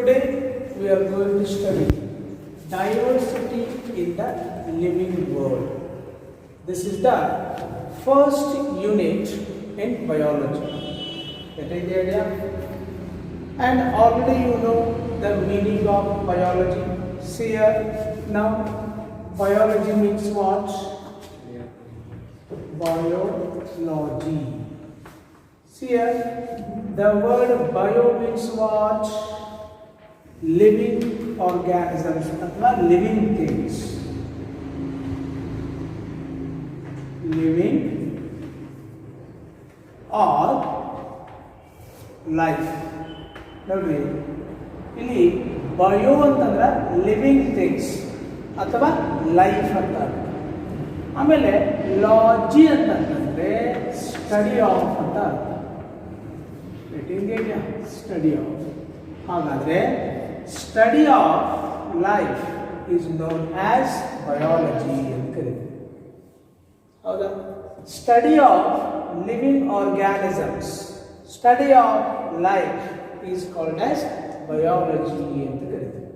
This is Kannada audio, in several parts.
Today we are going to study diversity in the living world. This is the first unit in biology. Get the idea? And already you know the meaning of biology. See here now, biology means what? Biology. See here, the word bio means what? Living organisms or living things. Living or life. ನೋಡಿ ಇಲ್ಲಿ ಬಯೋ ಅಂತಂದ್ರೆ ಲಿವಿಂಗ್ ಥಿಂಗ್ಸ್ ಅಥವಾ ಲೈಫ್ ಅಂತ. ಆಮೇಲೆ ಲಾಜಿ ಅಂತಂದ್ರೆ ಸ್ಟಡಿ ಆಫ್ ಅಂತ ಅರ್ಥ. Study of. ಹಾಗಾದ್ರೆ study of life is known as biology ಅಂತ ಕರೀತೀವಿ. ಹೌದಾ? Study of living organisms, study of life is called as biology ಅಂತ ಕರೀತೀವಿ.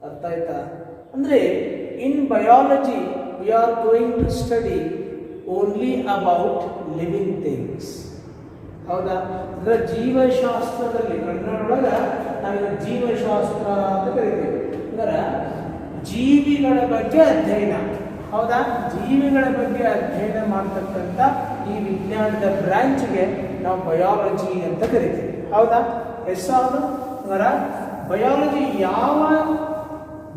ಅರ್ಥ ಆಯ್ತಾ? ಅಂದ್ರೆ in biology we are going to study only about living things. ಹೌದಾ? ಅಂದ್ರೆ ಜೀವಶಾಸ್ತ್ರದಲ್ಲಿ ಕನ್ನಡದೊಳಗ ನಾವು ಜೀವಶಾಸ್ತ್ರ ಅಂತ ಕರಿತೀವಿ. ಅಂದ್ರೆ ಜೀವಿಗಳ ಬಗ್ಗೆ ಅಧ್ಯಯನ. ಹೌದಾ? ಜೀವಿಗಳ ಬಗ್ಗೆ ಅಧ್ಯಯನ ಮಾಡತಕ್ಕಂಥ ಈ ವಿಜ್ಞಾನದ ಬ್ರಾಂಚ್ಗೆ ನಾವು ಬಯಾಲಜಿ ಅಂತ ಕರಿತೀವಿ. ಹೌದಾ? ಎಷ್ಟಾದ್ರು ಅಂದ್ರೆ ಬಯಾಲಜಿ ಯಾವ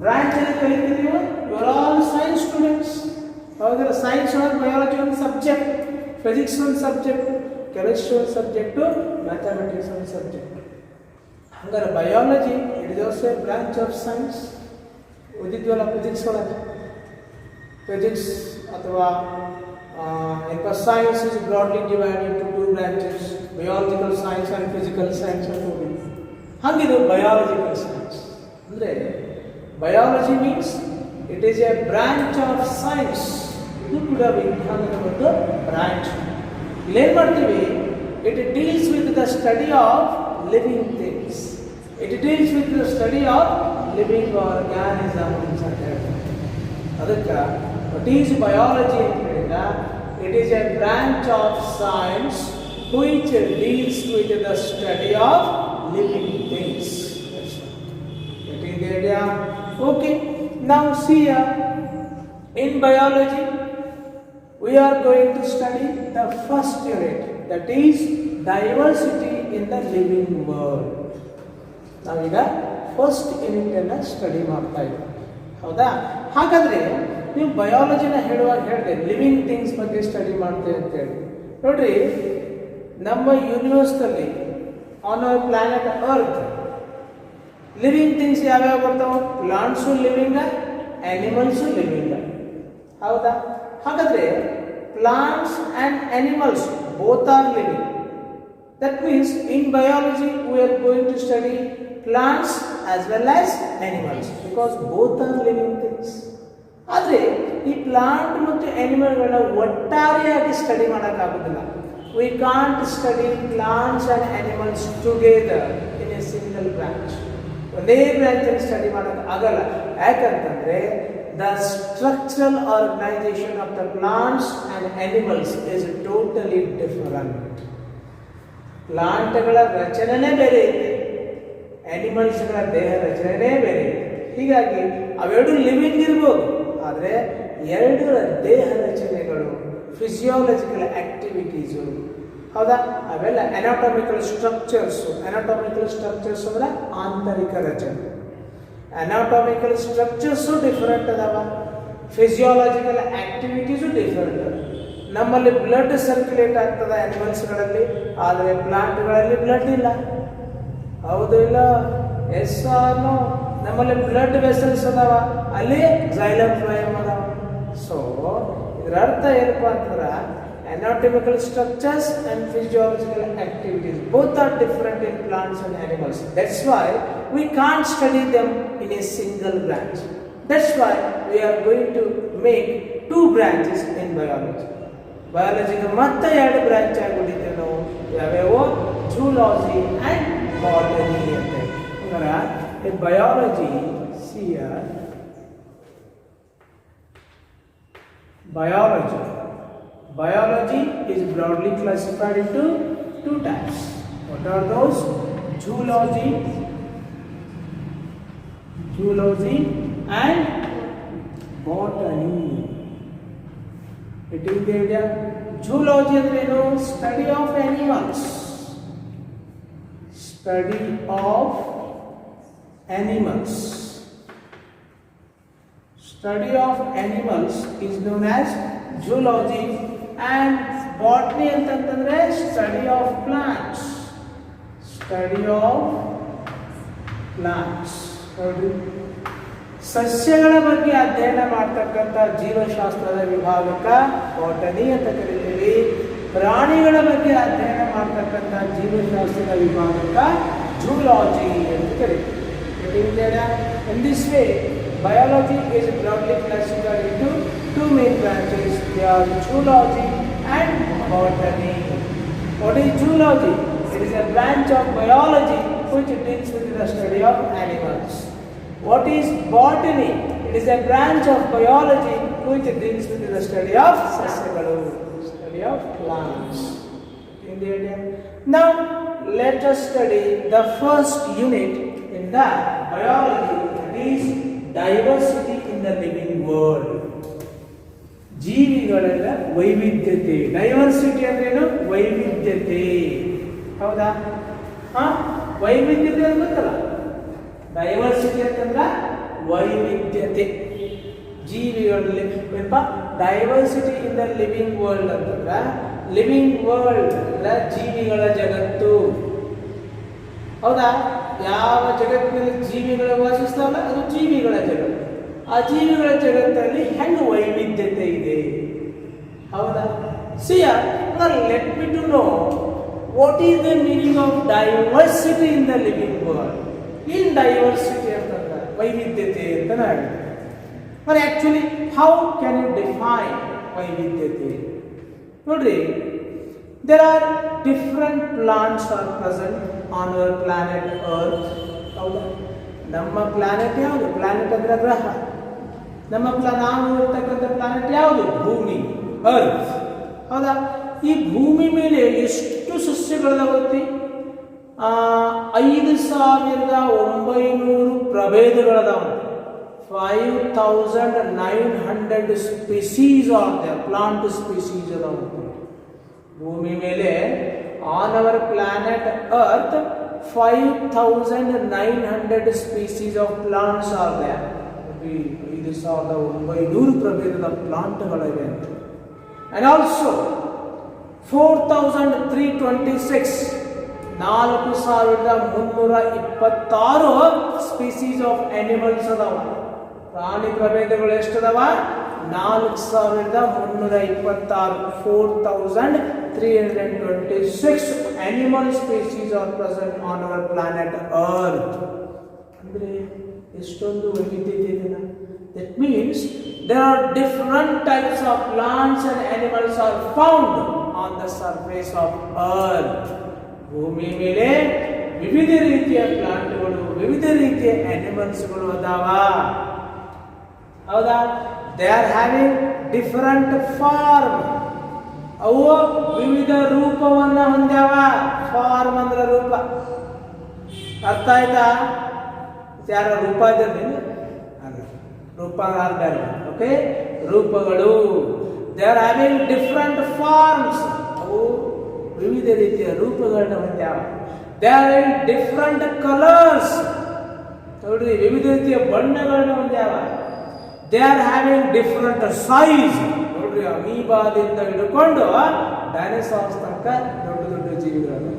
ಬ್ರಾಂಚ್ ಅಲ್ಲಿ ಕಲಿತಿದೀವೋ you are all science students. ಹೌದಾ? ಸೈನ್ಸ್ ಒಳಗೆ ಬಯಾಲಜಿ ಒಂದು ಸಬ್ಜೆಕ್ಟ್, ಫಿಸಿಕ್ಸ್ ಒಂದು ಸಬ್ಜೆಕ್ಟ್, ಕೆಮಿಸ್ಟ್ರಿ ಒಂದು ಸಬ್ಜೆಕ್ಟು, ಮ್ಯಾಥಮೆಟಿಕ್ಸ್ ಒಂದು ಸಬ್ಜೆಕ್ಟ್. ಹಂಗಾರೆ biology it is also a branch of science. ಓದಿದ್ವಲ್ಲ ಫಿಸಿಕ್ಸ್ ಒಳಗೆ. ಫಿಸಿಕ್ಸ್ ಅಥವಾ science is broadly divided into two branches, biological science and physical science ಅಂತ ಹೋಗಿ. ಹಾಗಿದು ಬಯಾಲಜಿಕಲ್ ಸೈನ್ಸ್. ಅಂದರೆ biology means it is a branch of science. ಇದು ಕೂಡ ವಿಜ್ಞಾನದ ಒಂದು ಬ್ರಾಂಚ್. ಇಲ್ಲೇನು ಮಾಡ್ತೀವಿ? It deals with the study of living things. It deals with the study of living organisms ಅಂತ ಹೇಳ್ತಾರೆ. ಅದಕ್ಕೆ ವಾಟ್ ಈಸ್ ಬಯಾಲಜಿ ಅಂತ ಹೇಳಿದ it is a branch of science which deals with the study of living things. Getting the idea? Okay. Now see here, in biology we are going to study the first unit, that is diversity in the living world. ನಾವೀಗ ಫಸ್ಟ್ ಯೂನಿಟ್ ಅನ್ನ ಸ್ಟಡಿ ಮಾಡ್ತಾ ಇದ್ದೀವಿ. ಹೌದಾ? ಹಾಗಾದ್ರೆ ನೀವು ಬಯಾಲಜಿನ ಹೇಳುವಾಗ ಹೇಳಿದೆ ಲಿವಿಂಗ್ ಥಿಂಗ್ಸ್ ಬಗ್ಗೆ ಸ್ಟಡಿ ಮಾಡ್ತೇವೆ ಅಂತ ಹೇಳಿ. ನೋಡ್ರಿ, ನಮ್ಮ ಯೂನಿವರ್ಸ್ನಲ್ಲಿ on our planet earth living things ಯಾವ್ಯಾವ ಬರ್ತಾವೆ? Plants living, animals living. ಹೌದಾ? ಹಾಗಾದ್ರೆ plants and animals both are living. That means in biology we are going to study plants as well as animals because both are living things. ಆದರೆ ಈ ಪ್ಲಾಂಟ್ ಮತ್ತು ಆನಿಮಲ್ಗಳನ್ನ ಒಟ್ಟಾರೆಯಾಗಿ ಸ್ಟಡಿ ಮಾಡೋಕ್ಕಾಗೋದಿಲ್ಲ. We can't study plants and animals together in a single branch. ಒಂದೇ ಬ್ರಾಂಚ್ ಅಲ್ಲಿ ಸ್ಟಡಿ ಮಾಡೋಕೆ ಆಗಲ್ಲ. ಯಾಕಂತಂದ್ರೆ the structural organisation of the plants and animals is totally different. ಪ್ಲಾಂಟ್ಗಳ ರಚನೆನೇ ಬೇರೆ ಇದೆ, ಅನಿಮಲ್ಸ್ಗಳ ದೇಹ ರಚನೆನೇ ಬೇರೆ ಇದೆ. ಹೀಗಾಗಿ ಅವೆರಡು ಲಿವಿಂಗ್ ಇರ್ಬೋದು, ಆದರೆ ಎರಡರ ದೇಹ ರಚನೆಗಳು, ಫಿಸಿಯಾಲಜಿಕಲ್ ಆಕ್ಟಿವಿಟೀಸು, ಹೌದಾ, ಅವೆಲ್ಲ ಅನಾಟಮಿಕಲ್ ಸ್ಟ್ರಕ್ಚರ್ಸು. ಅನಾಟಮಿಕಲ್ ಸ್ಟ್ರಕ್ಚರ್ಸ್ ಅಂದ್ರೆ ಆಂತರಿಕ ರಚನೆ. ಅನಾಟಮಿಕಲ್ ಸ್ಟ್ರಕ್ಚರ್ಸು ಡಿಫರೆಂಟ್ ಅದಾವ, ಫಿಸಿಯಾಲಜಿಕಲ್ ಆಕ್ಟಿವಿಟೀಸು ಡಿಫರೆಂಟ್ ಅದ. ನಮ್ಮಲ್ಲಿ ಬ್ಲಡ್ ಸರ್ಕ್ಯುಲೇಟ್ ಆಗ್ತದೆ ಅನಿಮಲ್ಸ್ಗಳಲ್ಲಿ, ಆದರೆ ಪ್ಲಾಂಟ್ಗಳಲ್ಲಿ ಬ್ಲಡ್ ಇಲ್ಲ. ಹೌದು ಇಲ್ಲ? Yes or no? ನಮ್ಮಲ್ಲಿ ಬ್ಲಡ್ ವೆಸಲ್ಸ್ ಅದಾವ, ಅಲ್ಲಿ ಜೈಲಮ್ ಫ್ಲೋಯಮ್ ಅದಾವ. ಸೊ ಇದರ ಅರ್ಥ ಏನಪ್ಪ ಅಂತಂದ್ರೆ anatomical structures and physiological activities both are different in plants and animals. That's why we can't study them in a single branch. That's why we are going to make two branches in biology. ಬಯಾಲಜಿಗೆ ಮತ್ತೆ ಎರಡು ಬ್ರಾಂಚ್ ಆಗಿಬಿಟ್ಟಿದ್ದೇವೆ ನಾವು. ಯಾವ್ಯಾವ? ಜೂಲಾಜಿ ಆ್ಯಂಡ್ ಬಾಟನಿ ಅಂತ. ಅಂದ್ರೆ in biology, see here, biology is broadly classified into two types. What are those? Zoology and botany. It is the idea. Zoology is study of animals. Study of animals. Study of animals is known as zoology, and botany ಅಂತಂದ್ರೆ study of plants. Study of plants. ಸಸ್ಯಗಳ ಬಗ್ಗೆ ಅಧ್ಯಯನ ಮಾಡ್ತಕ್ಕಂಥ ಜೀವಶಾಸ್ತ್ರದ ವಿಭಾಗಕ್ಕೆ ಬಾಟನಿ ಅಂತ ಕರೀತೀವಿ. ಪ್ರಾಣಿಗಳ ಬಗ್ಗೆ ಅಧ್ಯಯನ ಮಾಡ್ತಕ್ಕಂಥ ಜೀವಶಾಸ್ತ್ರದ ವಿಭಾಗಕ್ಕೆ ಜೂಲಾಜಿ ಅಂತ ಕರೀತೀವಿ. In this way, biology is broadly classified into two main branches. They are zoology and botany. What is zoology? It is a branch of biology which deals with the study of animals. What is botany? It is a branch of biology which deals with the study of study of plants. In the idea. Now let us study the first unit in the biology, that is diversity in the living world. ಜೀವಿಗಳ ವೈವಿಧ್ಯತೆ. ಡೈವರ್ಸಿಟಿ ಅಂದ್ರೇನು? ವೈವಿಧ್ಯತೆ. ಹೌದಾ? ವೈವಿಧ್ಯತೆ ಅಂತ ಗೊತ್ತಲ್ಲ. ಡೈವರ್ಸಿಟಿ ಅಂತಂದ್ರೆ ವೈವಿಧ್ಯತೆ. ಜೀವಿಗಳಲ್ಲಿ diversity in the living world ಅಂತಂದ್ರೆ, ಲಿವಿಂಗ್ ವರ್ಲ್ಡ್ ಅಂದ್ರೆ ಜೀವಿಗಳ ಜಗತ್ತು. ಹೌದಾ? ಯಾವ ಜಗತ್ತಿನಲ್ಲಿ ಜೀವಿಗಳು ವಾಸಿಸ್ತಾವಲ್ಲ ಅದು ಜೀವಿಗಳ ಜಗತ್ತು. ಆ ಜೀವಿಗಳ ಜಗತ್ತಲ್ಲಿ ಹೆಂಗೆ ವೈವಿಧ್ಯತೆ ಇದೆ? ಹೌದಾ? let me to know what is the meaning of diversity in the living world. In diversity ಅಂತಂದ್ರೆ ವೈವಿಧ್ಯತೆ ಅಂತ ಹೇಳಿ. But actually how can you define ವೈವಿಧ್ಯತೆ? ನೋಡ್ರಿ, there are different plants are present on our planet Earth. ಹೌದಾ? ನಮ್ಮ ಪ್ಲಾನೆಟ್ ಯಾವುದು? ಪ್ಲಾನೆಟ್ ಅಂದ್ರೆ ಗ್ರಹ. ನಾವು ಇರ್ತಕ್ಕಂಥ ಪ್ಲಾನೆಟ್ ಯಾವುದು? ಭೂಮಿ, ಅರ್ತ್. ಹೌದಾ? ಈ ಭೂಮಿ ಮೇಲೆ ಎಷ್ಟು ಸಸ್ಯಗಳಿದಾವತ್ತಿ? 5900 ಪ್ರಭೇದಗಳದಾವ. 5900 species are there, plant species ಅದಾವ ಭೂಮಿ ಮೇಲೆ. On our planet earth 5900 species of plants are there. 5900 ಪ್ರಭೇದದ ಪ್ಲಾಂಟ್ಗಳಿವೆ ಅಂತ. And also 4326 4326 species of animals ಅದಾವ. ಪ್ರಾಣಿ ಪ್ರಭೇದಗಳು ಎಷ್ಟದಾವ? 4326. 4326 animal species are present on our planet Earth. ಅಂದ್ರೆ ಎಷ್ಟೊಂದು ವೈವಿಧ್ಯತೆ ಇದೆ. That means there are different types of plants and animals are found on the surface of Earth. ಭೂಮಿ ಮೇಲೆ ವಿವಿಧ ರೀತಿಯ ಪ್ಲಾಂಟ್ಗಳು, ವಿವಿಧ ರೀತಿಯ ಅನಿಮಲ್ಸ್ಗಳು ಅದಾವ. ಹೌದಾ? They are having different form. ಅವು ವಿವಿಧ ರೂಪವನ್ನ ಹೊಂದ್ಯಾವ. ಫಾರ್ಮ್ ಅಂದ್ರೆ ರೂಪ. ಅರ್ಥ ಆಯ್ತಾ? ಯಾರ ರೂಪ ಇದ್ದಲ್ಲಿ ರೂಪ ಅಲ್ಲ. ಓಕೆ, ರೂಪಗಳು. They are having different forms. ಅವು ವಿವಿಧ ರೀತಿಯ ರೂಪಗಳನ್ನ ಹೊಂದ್ಯಾವ. They are having different colours. ನೋಡ್ರಿ, ವಿವಿಧ ರೀತಿಯ ಬಣ್ಣಗಳನ್ನ ಹೊಂದ್ಯಾವ. They are having different size. ನೋಡ್ರಿ, ಅಮೀಬಾದಿಂದ ಹಿಡ್ಕೊಂಡು ಡೈನೋಸಾರ್ಸ್ ತನಕ ದೊಡ್ಡ ದೊಡ್ಡ ಜೀವಿಗಳು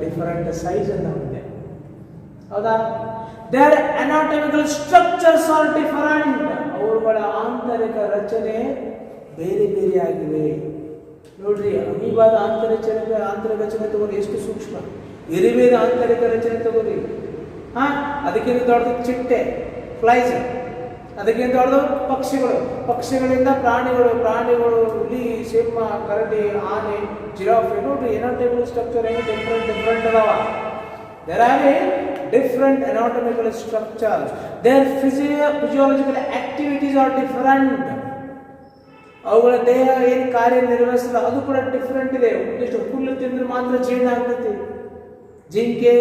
ಡಿಫರೆಂಟ್ ಸೈಜ್ ಅನ್ನ ಹೊಂದಿದೆ. ಹೌದಾ? There anatomical structures are different. ಅವುಗಳ ಆಂತರಿಕ ರಚನೆ ಬೇರೆ ಬೇರೆ ಆಗಿವೆ. ನೋಡ್ರಿ, ಅಮೀಬಾದ ಆಂತರಿಕ ರಚನೆ ತಗೋರಿ, ಎಷ್ಟು ಸೂಕ್ಷ್ಮ. ಇರುವೆದ ಆಂತರಿಕ ರಚನೆ ತಗೋರಿ, ಅದಕ್ಕಿಂತ ದೊಡ್ಡದು ಚಿಟ್ಟೆ, ಫ್ಲೈಸ್. ಅದಕ್ಕಿಂತ ದೊಡ್ಡದು ಪಕ್ಷಿಗಳಿಂದ ಪ್ರಾಣಿಗಳು, ಹುಲಿ, ಸಿಂಹ, ಕರಡಿ, ಆನೆ, ಜಿರಾಫೆ. ನೋಡ್ರಿ, ಎನಾಟಮಿಕಲ್ ಸ್ಟ್ರಕ್ಚರ್ ಹೆಂಗೆ ಡಿಫರೆಂಟ್ ಅದಾವ. There are different anatomical structures. Their physiological activities are different. ಅವುಗಳ ದೇಹ ಏನು ಕಾರ್ಯನಿರ್ವಹಿಸಲ್ಲ ಅದು ಕೂಡ ಡಿಫ್ರೆಂಟ್ ಇದೆ. ಒಂದಿಷ್ಟು ಹುಲ್ಲು ತಿಂದ್ರೆ ಮಾತ್ರ ಜೀರ್ಣ ಆಗ್ತೈತಿ. ಜಿಂಕೆ,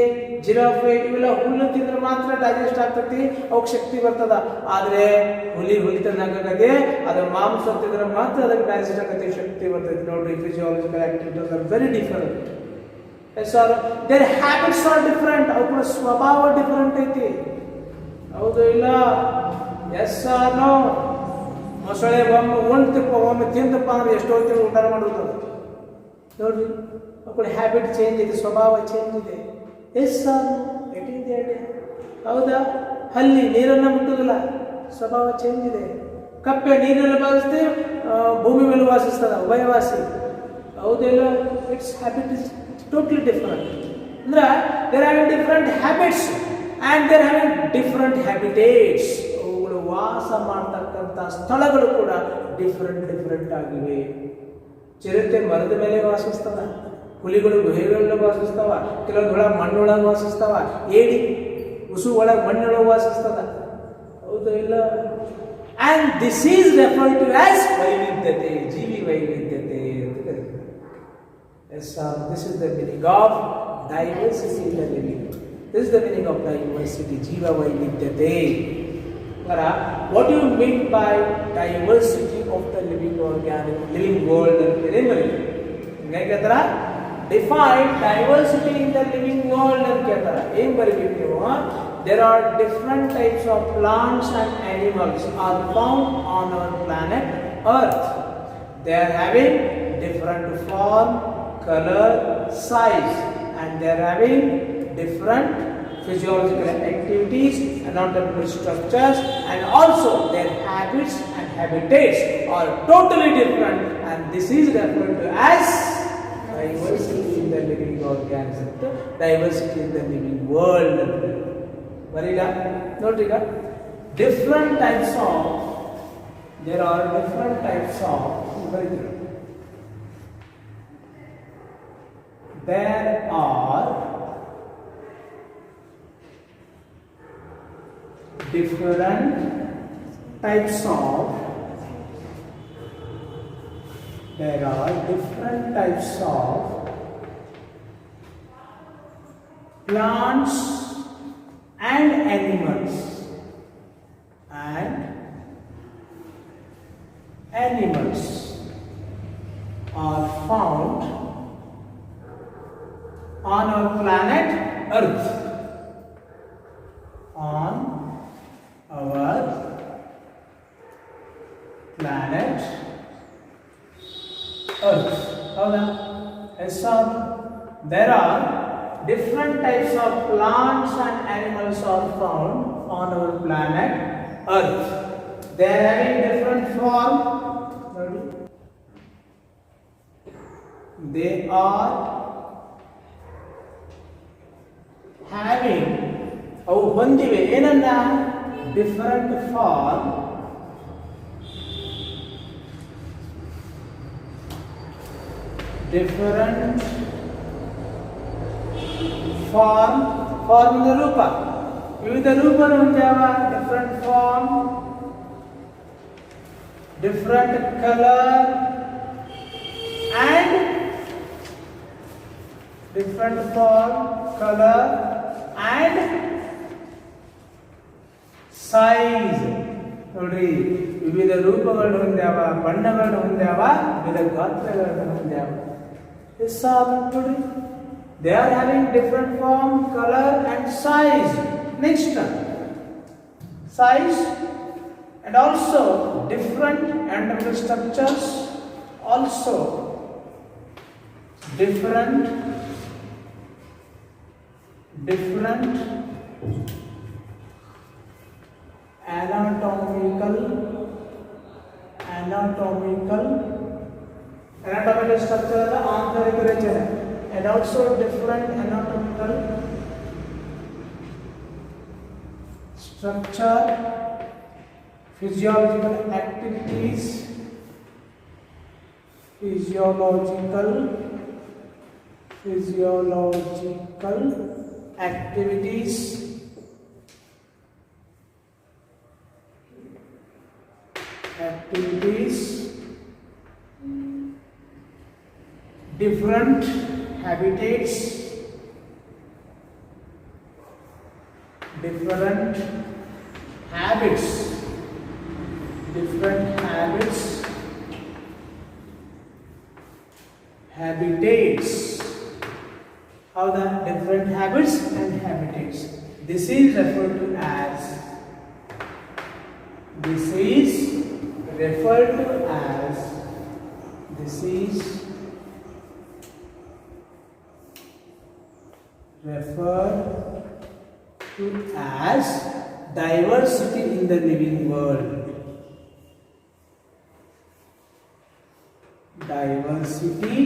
ಜಿರಾಫೆ ಇವೆಲ್ಲ ಹುಲ್ಲು ತಿಂದ್ರೆ ಮಾತ್ರ ಡೈಜೆಸ್ಟ್ ಆಗ್ತೈತಿ, ಅವಕ್ಕೆ ಶಕ್ತಿ ಬರ್ತದ. ಆದ್ರೆ ಹುಲಿ ಹುಲಿತನಾಗದೆ ಅದು ಮಾಂಸ ತಿಂದ್ರೆ ಮಾತ್ರ ಅದಕ್ಕೆ ಡೈಜೆಸ್ಟ್ ಆಗತ್ತೆ, ಶಕ್ತಿ ಬರ್ತೈತಿ. ನೋಡ್ರಿ, physiological activities are very different. Yes or their habits are different. ಅವು ಕೂಡ ಸ್ವಭಾವ ಡಿಫರೆಂಟ್ ಐತಿ. ಹೌದು ಇಲ್ಲ? Yes or no? ಮೊಸಳೆ ಒಮ್ಮೆ ತಿಂದಪ್ಪ ಅಂದ್ರೆ ಎಷ್ಟೋ ಹೊತ್ತಿಗೆ ಊಟ ಮಾಡುವುದು ನೋಡ್ರಿ. ಮಕ್ಕಳ ಹ್ಯಾಬಿಟ್ ಚೇಂಜ್ ಇದೆ, ಸ್ವಭಾವ ಚೇಂಜ್ ಇದೆ. Yes or it is the idea. ಹೌದಾ? ಹಲ್ಲಿ ನೀರನ್ನು ಮುಟ್ಟುದಿಲ್ಲ, ಸ್ವಭಾವ ಚೇಂಜ್ ಇದೆ. ಕಪ್ಪೆ ನೀರಲ್ಲಿ ವಾಸಿಸ್ತದೆ, ಭೂಮಿ ಮೇಲೆ ವಾಸಿಸ್ತದ, ಉಭಯವಾಸಿ. ಹೌದಿಲ್ಲ? Its habit is totally different. ಅಂದ್ರೆ they're having different habits and they're having different habitats. ಅವುಗಳು ವಾಸ ಮಾಡ್ತಕ್ಕಂಥ ಸ್ಥಳಗಳು ಕೂಡ ಡಿಫರೆಂಟ್ ಆಗಿವೆ. ಚಿರತೆ ಮರದ ಮೇಲೆ ವಾಸಿಸ್ತವ, ಹುಲಿಗಳು ಗುಹೆಗಳಲ್ಲಿ ವಾಸಿಸ್ತಾವ, ಕೆಲವೊಂದು ಒಳಗೆ ಮಣ್ಣೊಳಗೆ ವಾಸಿಸ್ತಾವ, ಏಡಿ ಉಸು ಒಳಗೆ ಮಣ್ಣೊಳಗೆ ವಾಸಿಸ್ತದ. ಹೌದು ಇಲ್ಲ? And this is referred to as ವೈವಿಧ್ಯತೆ, ಜೀವಿ ವೈವಿಧ್ಯತೆ ಅಂತ ಕರೀತಾರೆ. Yes or this is the meaning of diversity in the living. This is the meaning of diversity, ಜೀವ ವೈವಿಧ್ಯತೆ. What do you mean by diversity of the living world? Define diversity in the living world and there are different types of plants and animals are found on our planet Earth. They are having different form, color, size, and they are having different physiological activities, anatomical structures, and also their habits and habitats are totally different, and this is referred to as diversity in the living organism, diversity in the living world. Varila, notiga, different types of, there are different types of, there are different types of, there are different types of plants and animals are found on our planet Earth. On our planet Earth. Yes, sir. There are different types of plants and animals are found on our planet Earth. They are having different form. They are having ಅವು ಹೊಂದಿವೆ ಏನನ್ನ? ಡಿಫರೆಂಟ್ ಫಾರ್ಮ್, ಡಿಫರೆಂಟ್ ಫಾರ್ಮ್ ರೂಪ, ವಿವಿಧ ರೂಪಗಳು ಹೊಂದ್ಯಾವ. Different form, different colour and different form, colour and size. ನೋಡ್ರಿ, ವಿವಿಧ ರೂಪಗಳನ್ನು ಹೊಂದ್ಯಾವ, ಬಣ್ಣಗಳನ್ನು ಹೊಂದ್ಯಾವ, ವಿವಿಧ ಗಾತ್ರಗಳನ್ನು ಹೊಂದ್ಯಾವ. ನೋಡ್ರಿ, they are having different form, colour and size. Next size and also different anatomical structures, also different anatomical structure ಆಂತರಿಕ ರಚನೆ, and also different anatomical structure, physiological activities, physiological activities, different habitats, different habits, habitats. How the different habits and habitats. This is referred to as. This is referred to as. This is referred to as diversity in the living world. Diversity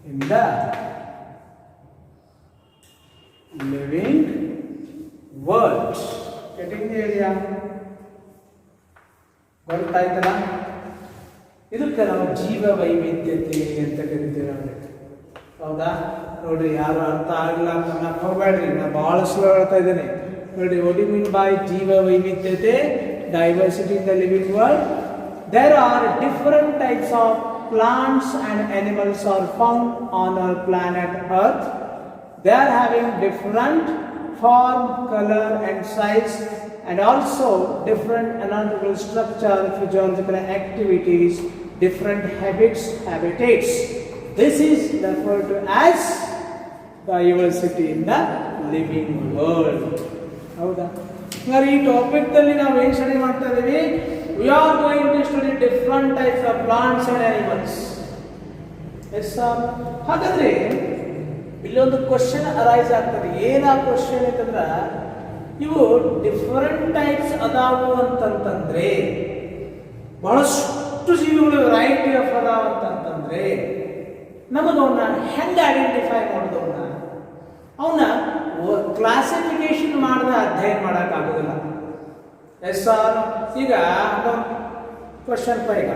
in the living world. Getting the area? ಗೊತ್ತಾಯ್ತಲ್ಲ? ಇದಕ್ಕೆ ನಾವು ಜೀವ ವೈವಿಧ್ಯತೆ ಅಂತ ಕರಿತೀವಿ. ಹೌದಾ? ನೋಡ್ರಿ, ಯಾರು ಅರ್ಥ ಆಗಿಲ್ಲ ಅಂತ ನಾನು ಹೋಗ್ಬೇಡ್ರಿ, ನಾನು ಬಹಳ ಸ್ಲೋ ಹೇಳ್ತಾ ಇದ್ದೇನೆ. ನೋಡ್ರಿ, ವಾಟ್ ಯು ಮೀನ್ ಬೈ ಜೀವ ವೈವಿಧ್ಯತೆ? Diversity in the living world. There are different types of plants and animals are found on our planet Earth. They are having different form, color and size, and also different anatomical structure, physiological activities, different habits, habitats. This is referred to as diversity in the living world. ಹೌದಾ? ಈ ಟಾಪಿಕ್ ದಲ್ಲಿ ನಾವು ಏನು ಸ್ಟಡಿ ಮಾಡ್ತಾ ಇದ್ದೀವಿ? We are going to study different types of plants and animals. Yes sir. ಹಾಗಾದ್ರೆ ಇಲ್ಲೊಂದು ಕ್ವಶನ್ ಅರೈಸ್ ಆಗ್ತದೆ. ಏನಾ ಕ್ವಶನ್ ಅಂತಂದ್ರೆ, ಇವು ಡಿಫರೆಂಟ್ ಟೈಪ್ಸ್ ಅದಾವು ಅಂತಂತಂದ್ರೆ, ಬಹಳಷ್ಟು ಜೀವಿಗಳು ವೆರೈಟಿ ಆಫ್ ಅದಾವ ಅಂತಂತಂದ್ರೆ ನಮಗೆ ಅವನ್ನ ಹೆಂಗೆ ಐಡೆಂಟಿಫೈ ಮಾಡೋದು? ಅವನ್ನ ಕ್ಲಾಸಿಫಿಕೇಶನ್ ಮಾಡದ ಅಧ್ಯಯನ ಮಾಡೋಕ್ಕಾಗೋದಿಲ್ಲ. Yes sir. ಈಗ ಕ್ವಶನ್ ಈಗ